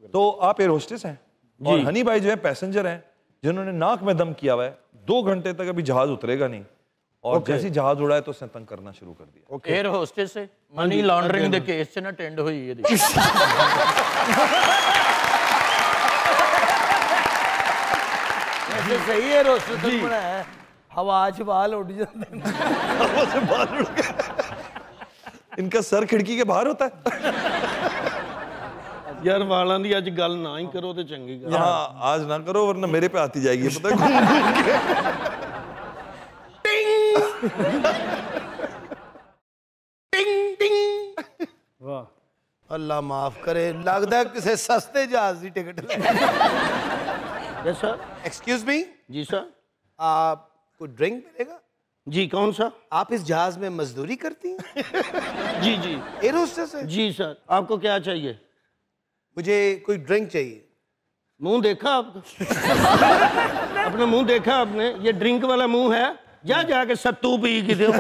तो आप एयर होस्टेस हैं और हनी भाई जो है पैसेंजर हैं जिन्होंने नाक में दम किया हुआ है। 2 घंटे तक अभी जहाज उतरेगा नहीं, और जैसे जहाज उड़ा है तो उसने तंग करना शुरू कर दिया। एयर होस्टेस से मनी लॉन्ड्रिंग दे केस च ना टेंड हुई है। ऐसे सही है रोस्टर बना है, हवा च बाल उड़ जाते हैं। हवा से बाल उड़ गए। इनका सर खिड़की के बाहर होता है। यार वालों की अज गल ना ही करो तो चंगी गल। हाँ आज ना करो वरना मेरे पे आती जाएगी, पता है। टिंग टिंग टिंग। वाह अल्लाह माफ करे, लगता है किसी सस्ते जहाज की टिकट ले। Yes sir. Excuse me. जी सर। आपको ड्रिंक मिलेगा? जी कौन सा? आप इस जहाज में मजदूरी करती हैं? जी जी। एयर होस्टेस है? जी सर। आपको क्या चाहिए? मुझे कोई ड्रिंक चाहिए। मुंह देखा आपका? अपना मुंह देखा आपने? ये ड्रिंक वाला मुंह है? जा जाके सत्तू पी के दो।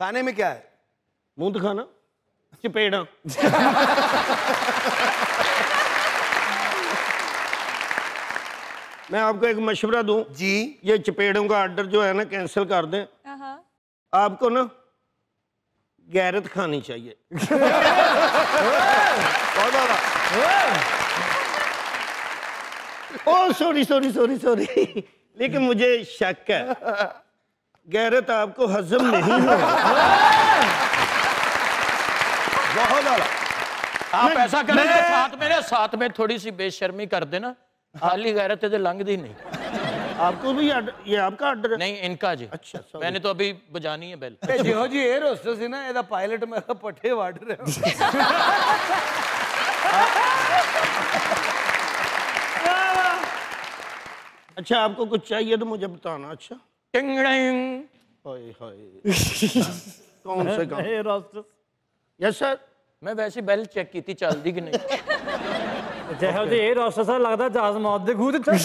खाने में क्या है? मुंह दिखाना, चपेड़ा। मैं आपको एक मशवरा दूं जी। ये चपेड़ों का ऑर्डर जो है ना कैंसिल कर दें। आपको ना गैरत खानी चाहिए। ओ सॉरी सॉरी सॉरी सॉरी, लेकिन मुझे शक है गैरत आपको हजम नहीं होगा। बहुत ज्यादा। आप ऐसा करें तो साथ में थोड़ी सी बेशर्मी कर देना, खाली गैरत है लंघदी नहीं। आपको भी ये आपका ऑर्डर है? नहीं इनका जी। अच्छा मैंने तो अभी बजानी है बेल। जो जी एयर होस्टेस है ना, एदा पायलट मेरा पट्टे वाड़ रहे हो। अच्छा आपको कुछ चाहिए तो मुझे बताना। अच्छा हाय कौन से काम? Yes sir. मैं वैसे बेल चेक की थी चल दी कि नहीं। ਜਿਹੋ ਜਿਹੇ ਇਹ ਰੋਸਟਰ ਸਰ ਲੱਗਦਾ ਜਹਾਜ਼ ਮੌਤ ਦੇ ਖੂਹ ਤੇ ਚੱਲ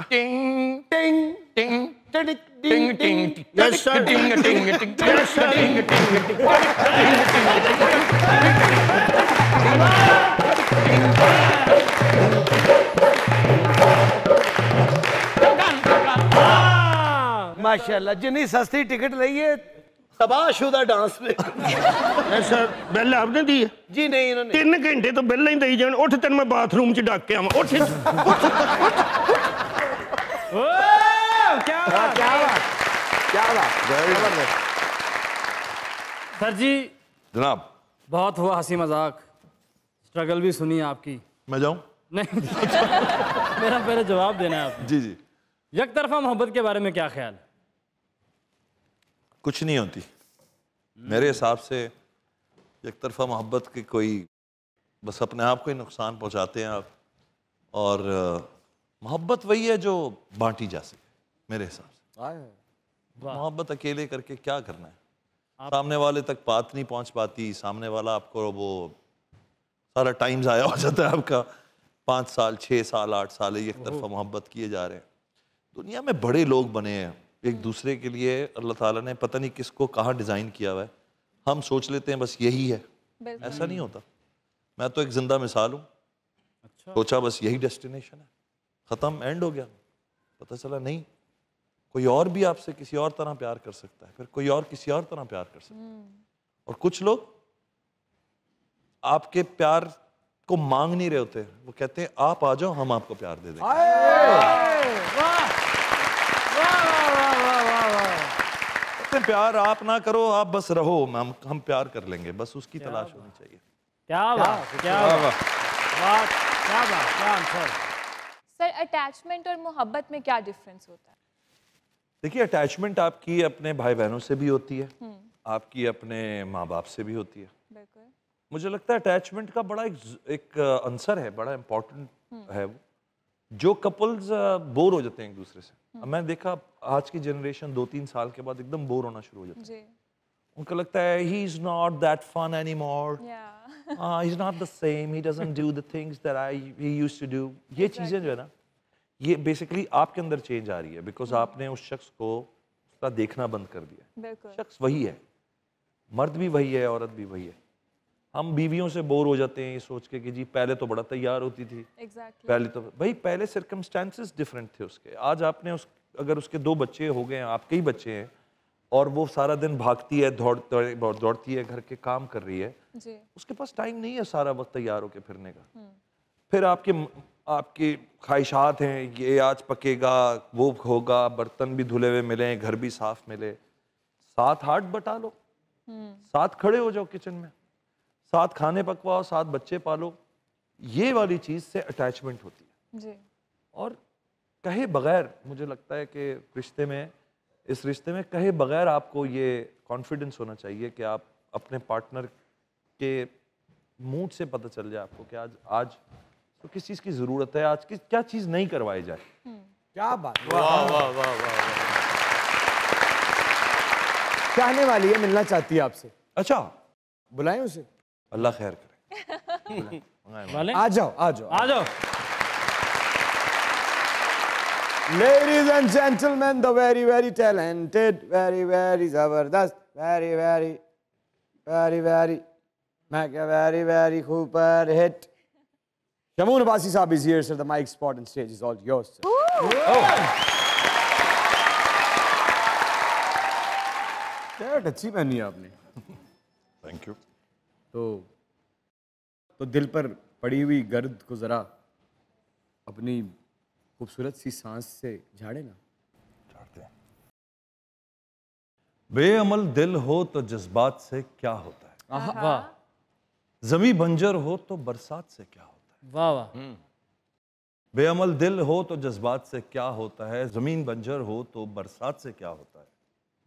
Ting ting ting ting ting ting. Yes sir. Ting ting ting. Yes sir. Ting ting ting. माशाल्लाह जितनी सस्ती टिकट ली है तबाहशुदा डांस में। सर बेल आपने दी है? जी नहीं इन्होंने। 3 घंटे तो बेल ही दई जान। उठ तेन मैं बाथरूम च डाक के आवां। उठ क्या बात क्या बात क्या बात। सर जी जनाब बहुत हुआ हंसी मजाक, स्ट्रगल भी सुनी आपकी। मैं जाऊं? नहीं मेरा पहले जवाब देना है आपको। जी जी। एक तरफा मोहब्बत के बारे में क्या ख्याल? कुछ नहीं होती मेरे हिसाब से। एक तरफा मोहब्बत की कोई बस अपने आप को ही नुकसान पहुंचाते हैं आप। और मोहब्बत वही है जो बांटी जा सके मेरे हिसाब से। मोहब्बत अकेले करके क्या करना है? सामने वाले तक बात नहीं पहुंच पाती। सामने वाला आपको वो सारा टाइम ज़ाया हो जाता है आपका। 5 साल 6 साल 8 साल एक तरफा मोहब्बत किए जा रहे हैं। दुनिया में बड़े लोग बने हैं एक दूसरे के लिए। अल्लाह ताला ने पता नहीं किसको कहाँ डिज़ाइन किया हुआ है। हम सोच लेते हैं बस यही है, ऐसा नहीं होता। मैं तो एक जिंदा मिसाल हूँ। अच्छा। सोचा बस यही डेस्टिनेशन है, ख़त्म, एंड हो गया। पता चला नहीं, कोई और भी आपसे किसी और तरह प्यार कर सकता है, फिर कोई और किसी और तरह प्यार कर सकता है। और कुछ लोग आपके प्यार को मांग नहीं रहे होते, वो कहते हैं आप आ जाओ हम आपको प्यार दे देंगे। प्यार आप ना करो, आप बस रहो, हम प्यार कर लेंगे, बस उसकी तलाश होनी चाहिए। क्या बात क्या बात क्या बात क्या आंसर। सर अटैचमेंट और मोहब्बत में क्या डिफरेंस होता है? देखिए अटैचमेंट आपकी अपने भाई बहनों से भी होती है, आपकी अपने माँ बाप से भी होती है। बिल्कुल। मुझे लगता है अटैचमेंट का बड़ा एक आंसर है, बड़ा इम्पोर्टेंट है वो। जो कपल्स बोर हो जाते हैं एक दूसरे से, अब मैंने देखा आज की जनरेशन 2-3 साल के बाद एकदम बोर होना शुरू हो जाती है। उनको लगता है he is not that fun anymore, he is not the same, he doesn't do the things that he used to do. ये चीजें जो है ना, ये बेसिकली आपके अंदर चेंज आ रही है बिकॉज आपने उस शख्स को उसका देखना बंद कर दिया। शख्स वही है, मर्द भी वही है, औरत भी वही है। हम बीवियों से बोर हो जाते हैं ये सोच के कि जी पहले तो बड़ा तैयार होती थी। पहले तो भाई पहले सर्कमस्टेंसेस डिफरेंट थे उसके। आज आपने अगर उसके 2 बच्चे हो गए हैं, आपके ही बच्चे हैं, और वो सारा दिन भागती है, दौड़ती है, घर के काम कर रही है, उसके पास टाइम नहीं है सारा वक्त तैयार होकर फिरने का। फिर आपके ख्वाहिशात हैं, ये आज पकेगा, वो होगा, बर्तन भी धुले हुए मिले, घर भी साफ मिले, 7-8 बटा लो, साथ खड़े हो जाओ किचन में, साथ खाने पकवाओ, साथ बच्चे पालो। ये वाली चीज से अटैचमेंट होती है जी। और कहे बगैर मुझे लगता है कि रिश्ते में, इस रिश्ते में कहे बगैर आपको ये कॉन्फिडेंस होना चाहिए कि आप अपने पार्टनर के मूड से पता चल जाए आपको कि आज तो किस चीज़ की ज़रूरत है, आज किस क्या चीज़ नहीं करवाई जाए। क्या बात, वाह वाह वाह वाह। चाहने वाली है, मिलना चाहती है आपसे। अच्छा, बुलाएं उसे। अल्लाह खैर करे। वाले आ जाओ आ जाओ आ जाओ। Ladies and gentlemen, the very very talented, very very जबरदस्त, very very मैं क्या very very super hit Shamoon Abbasi साहब is here, sir. The mic spot and stage is all yours, sir. Shirt अच्छी पहनी है आपने। Thank you. तो दिल पर पड़ी हुई गर्द को जरा अपनी खूबसूरत सी सांस से झाड़े ना। झाड़ते हैं। बेअमल दिल हो तो जज्बात से क्या होता है, वाह जमी बंजर हो तो बरसात से क्या होता है। वाह वाह। बेअमल दिल हो तो जज्बात से क्या होता है, जमीन बंजर हो तो बरसात से क्या होता है।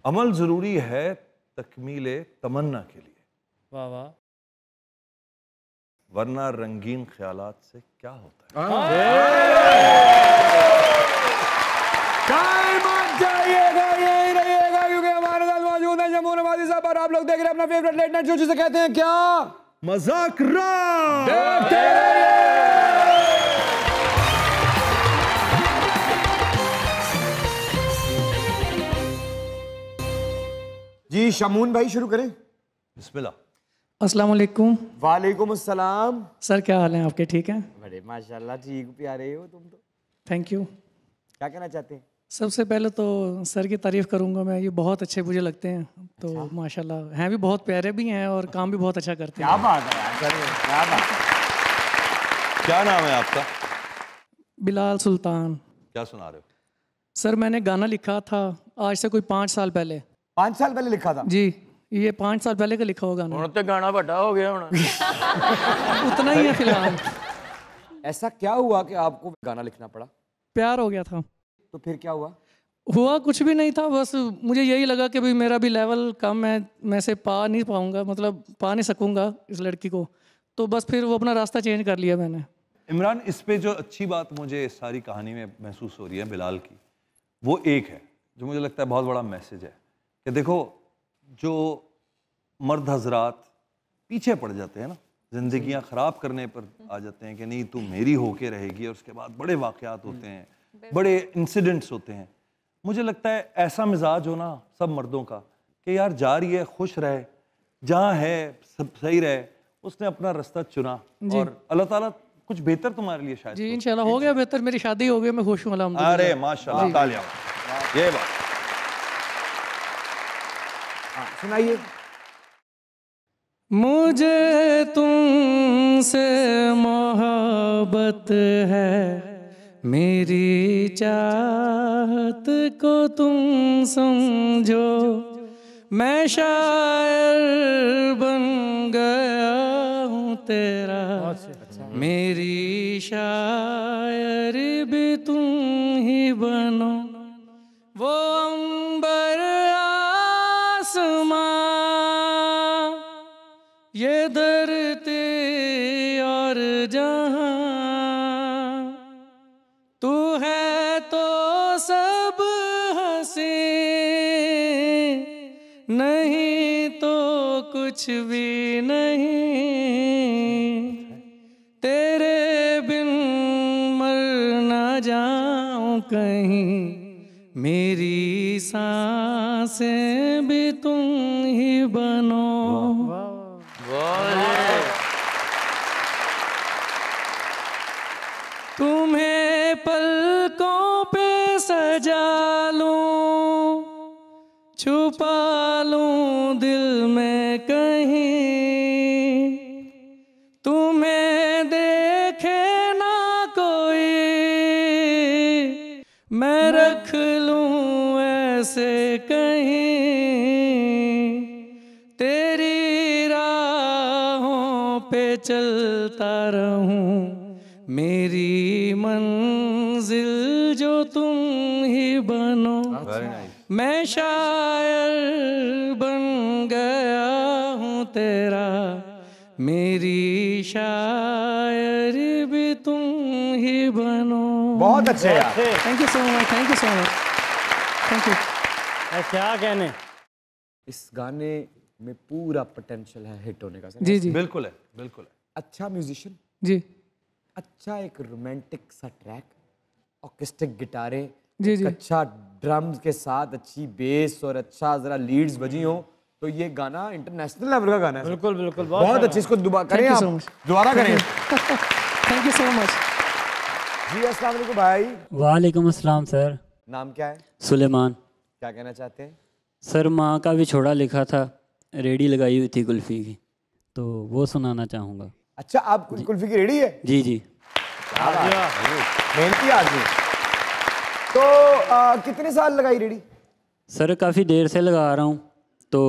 अमल जरूरी है तकमीले तमन्ना के लिए, वाह वाह। वरना रंगीन ख्यालात से क्या होता है। जाइएगा, यही रहिएगा, क्योंकि हमारे साथ मौजूद है शमून अब्बासी साहब और आप लोग देख रहे हैं अपना फेवरेट लेट नाइट शो जिसे कहते हैं क्या, मजाक रात। देखते रहिए। जी शमून भाई शुरू करें। बिस्मिल्लाह। अस्सलाम वालेकुम। वालेकुम अस्सलाम। सर क्या हाल है आपके, ठीक हैं? बड़े माशाल्लाह ठीक प्यारे हो तुम तो। Thank you. क्या कहना चाहते हैं? सबसे पहले तो सर की तारीफ़ करूंगा मैं, ये बहुत अच्छे मुझे लगते हैं। तो माशाल्लाह हैं भी, बहुत प्यारे भी हैं और काम भी बहुत अच्छा करते हैं। क्या बात है यार, क्या बात। क्या नाम है आपका? बिलाल सुल्तान। क्या सुना रहे हो? सर मैंने गाना लिखा था आज से कोई 5 साल पहले। 5 साल पहले लिखा था? जी, ये 5 साल पहले का लिखा हुआ गाना। ਹੁਣ ਤੇ गाना बड़ा हो गया होना। उतना ही है फिलहाल। ऐसा क्या हुआ कि आपको गाना लिखना पड़ा? प्यार हो गया था। तो फिर क्या हुआ? हुआ कुछ भी नहीं था, बस मुझे यही लगा कि भाई मेरा भी लेवल कम है, मैं से पा नहीं पाऊंगा, मतलब पा नहीं सकूंगा इस लड़की को, तो बस फिर वो अपना रास्ता चेंज कर लिया मैंने। इमरान, इस पे जो अच्छी बात मुझे इस सारी कहानी में महसूस हो रही है बिलाल की, वो एक है जो मुझे लगता है बहुत बड़ा मैसेज है कि देखो, जो मर्द हजरात पीछे पड़ जाते हैं ना, जिंदगियां खराब करने पर आ जाते हैं कि नहीं तू मेरी होके रहेगी, और उसके बाद बड़े वाकयात होते हैं, बड़े इंसिडेंट्स होते हैं। मुझे लगता है ऐसा मिजाज होना सब मर्दों का कि यार जा रही है, खुश रहे, जहाँ है सब सही रहे, उसने अपना रास्ता चुना और अल्लाह ताला कुछ बेहतर तुम्हारे लिए शायद। जी इंशाल्लाह हो गया बेहतर, मेरी शादी हो गई, मैं खुश हूँ अल्हम्दुलिल्लाह। अरे माशाल्लाह, तालियां। ये बात सुनाइए। मुझे तुमसे मोहब्बत है, मेरी चाहत को तुम समझो, मैं शायर बन गया हूँ तेरा, मेरी शायर भी तुम ही बनो, वो अंबर आसमां ये धरती और जहां, तू है तो सब हंसी, नहीं तो कुछ भी नहीं, तेरे बिन मर ना जाऊं कहीं, मेरी सांसें भी तुम ही बनो। तुम्हें पलकों पे सजा लूं, छुपा लूं दिल में कहीं, तुम्हें देखे ना कोई, मैं रख लूं ऐसे कहीं, चलता रहूं, मेरी मंजिल जो तुम ही बनो। मैं शायर बन गया हूँ तेरा, मेरी शायरी भी तुम ही बनो। बहुत अच्छे यार। Thank you so much, thank you so much, thank you. क्या कहने, इस गाने में पूरा पोटेंशियल है हिट होने का। जी जी बिल्कुल है, बिल्कुल है। अच्छा म्यूजिशियन, जी अच्छा एक रोमांटिक सा ट्रैक, ऑर्केस्ट्रिक गिटारें, जी जी। अच्छा ड्रम्स के साथ अच्छी बेस और अच्छा जरा लीड्स बजी हो, तो ये गाना इंटरनेशनल लेवल का गाना है। बिल्कुल बिल्कुल, बहुत अच्छी। इसको करें you आप, so much. दोबारा करें। Thank you so much. जी अस्सलाम वालेकुम भाई। वालेकुम अस्सलाम सर। नाम क्या है? सुलेमान। क्या कहना चाहते हैं? सर माँ का विछोड़ा लिखा था, रेडी लगाई हुई थी कुल्फ़ी की, तो वो सुनाना चाहूँगा। अच्छा, आप कुल्फी की रेडी है? जी जी। मेहनती आदमी। तो कितने साल लगाई रेडी? सर काफ़ी देर से लगा रहा हूँ, तो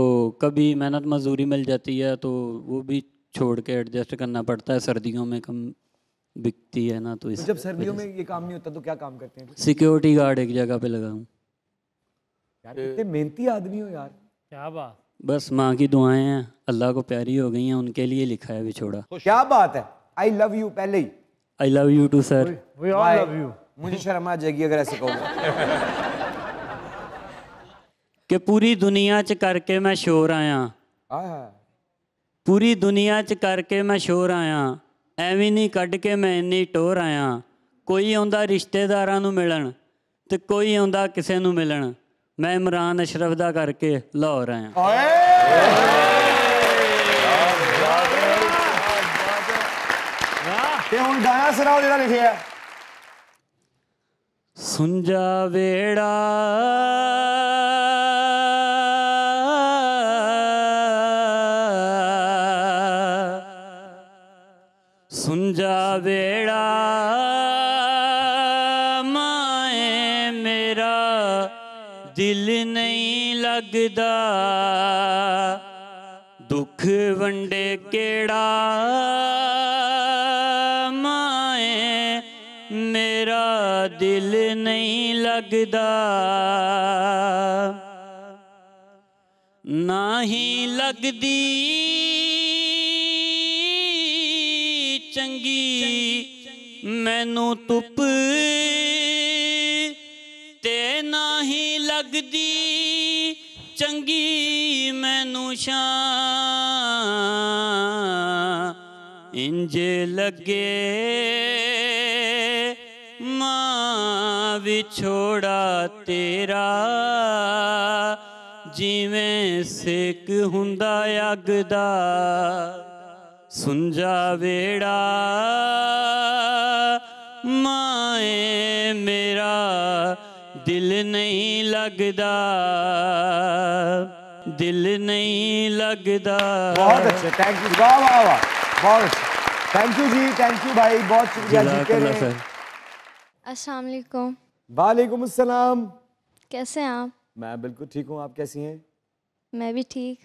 कभी मेहनत मजदूरी मिल जाती है तो वो भी छोड़ के एडजस्ट करना पड़ता है। सर्दियों में कम बिकती है ना, तो इस जब सर्दियों में ये काम नहीं होता तो क्या काम करते हैं? सिक्योरिटी गार्ड एक जगह पे लगा हूँ। यार कितने मेहनती आदमी हो यार। क्या बात। बस माँ की दुआएं हैं, अल्लाह को प्यारी हो गई हैं, उनके लिए लिखा है विछोड़ा। क्या बात है। आई लव यू पहले ही। I love you too sir. We all love you. मुझे शर्म आ जाएगी अगर ऐसे कहोगे। कि पूरी दुनिया च करके मैं शोर आया, पूरी दुनिया च करके मैं शोर आया, ਐਵੇਂ ਨਹੀਂ ਕੱਢ ਕੇ ਮੈਂ ਇੰਨੀ ਟੋਰ ਆਇਆ। ਕੋਈ ਆਉਂਦਾ ਰਿਸ਼ਤੇਦਾਰਾਂ ਨੂੰ ਮਿਲਣ ਤੇ ਕੋਈ ਆਉਂਦਾ ਕਿਸੇ ਨੂੰ ਮਿਲਣ, ਮੈਂ ਇਮਰਾਨ ਅਸ਼ਰਫ ਦਾ ਕਰਕੇ ਲਾਹੌਰ ਆਇਆ। ਤੇ ਹੁਣ ਗਾਣਾ ਸੁਣਾਓ ਜਿਹੜਾ ਲਿਖਿਆ। ਸੁਣ ਜਾ ਵੇੜਾ सुन जा बेड़ा माए मेरा दिल नहीं लगदा, दुख वंडे केड़ा माए मेरा दिल नहीं लगदा, ना ही लगदी चंगी मैनू धुप ते ना ही लगदी चंगी मैनू छां, इंज लगे मां विछोड़ा तेरा, जिवें सेक हुंदा अग दा। सुन जा बेड़ा माए मेरा दिल नहीं लगदा, दिल नहीं लगदा। बहुत अच्छे, थैंक यू। वाह वाह वाह, बहुत अच्छे। थैंक यू जी, थैंक यू भाई, बहुत शुक्रिया। अस्सलाम वालेकुम। वालेकुम अस्सलाम। कैसे हैं आप? मैं बिल्कुल ठीक हूँ, आप कैसी हैं? मैं भी ठीक।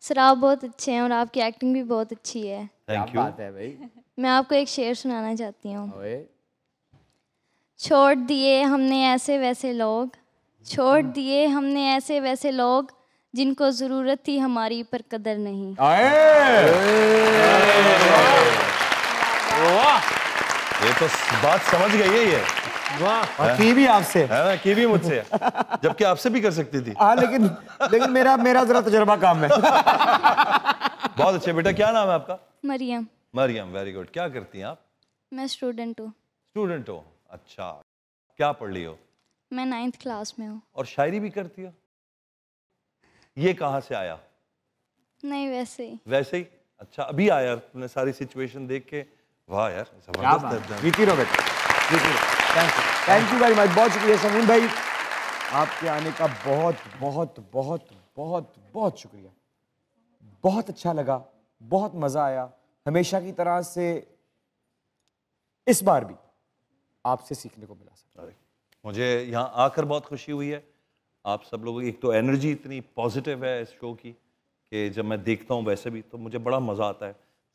सर आप बहुत अच्छे हैं और आपकी एक्टिंग भी बहुत अच्छी है। Thank you. बात है भाई। मैं आपको एक शेर सुनाना चाहती हूँ। छोड़ दिए हमने ऐसे वैसे लोग, छोड़ दिए हमने ऐसे वैसे लोग, जिनको ज़रूरत थी हमारी पर कदर नहीं। ये तो बात समझ गई है ये। वाह। की भी आपसे है, की भी मुझसे, जबकि आपसे भी कर सकती थी। हाँ, लेकिन मेरा जरा तजुर्बा काम है। बहुत अच्छे बेटा, क्या नाम है आपका? मरियम। Maryam, very good. क्या करती हैं आप? मैं स्टूडेंट हूँ। स्टूडेंट हो, अच्छा। क्या पढ़ ली हो? मैं 9th क्लास में हूँ। और शायरी भी करती हो? ये कहाँ से आया? नहीं वैसे ही। वैसे ही? अच्छा, अभी आया तुमने सारी सिचुएशन देख के? वाह यार, जबरदस्त। थैंक यू वेरी मच, बहुत शुक्रिया शमीम भाई, आपके आने का बहुत बहुत बहुत बहुत बहुत शुक्रिया। बहुत अच्छा लगा, बहुत मज़ा आया। हमेशा की तरह से इस बार भी आपसे सीखने को मिला। मुझे यहाँ आकर बहुत खुशी हुई है। आप सब लोगों की एक तो एनर्जी इतनी पॉजिटिव है इस शो की कि जब मैं देखता हूँ वैसे भी तो मुझे बड़ा मज़ा आता है।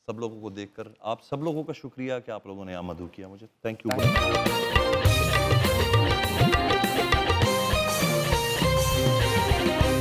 सब लोगों को देखकर। आप सब लोगों का शुक्रिया कि आप लोगों ने यहाँ मधु किया मुझे। Thank you.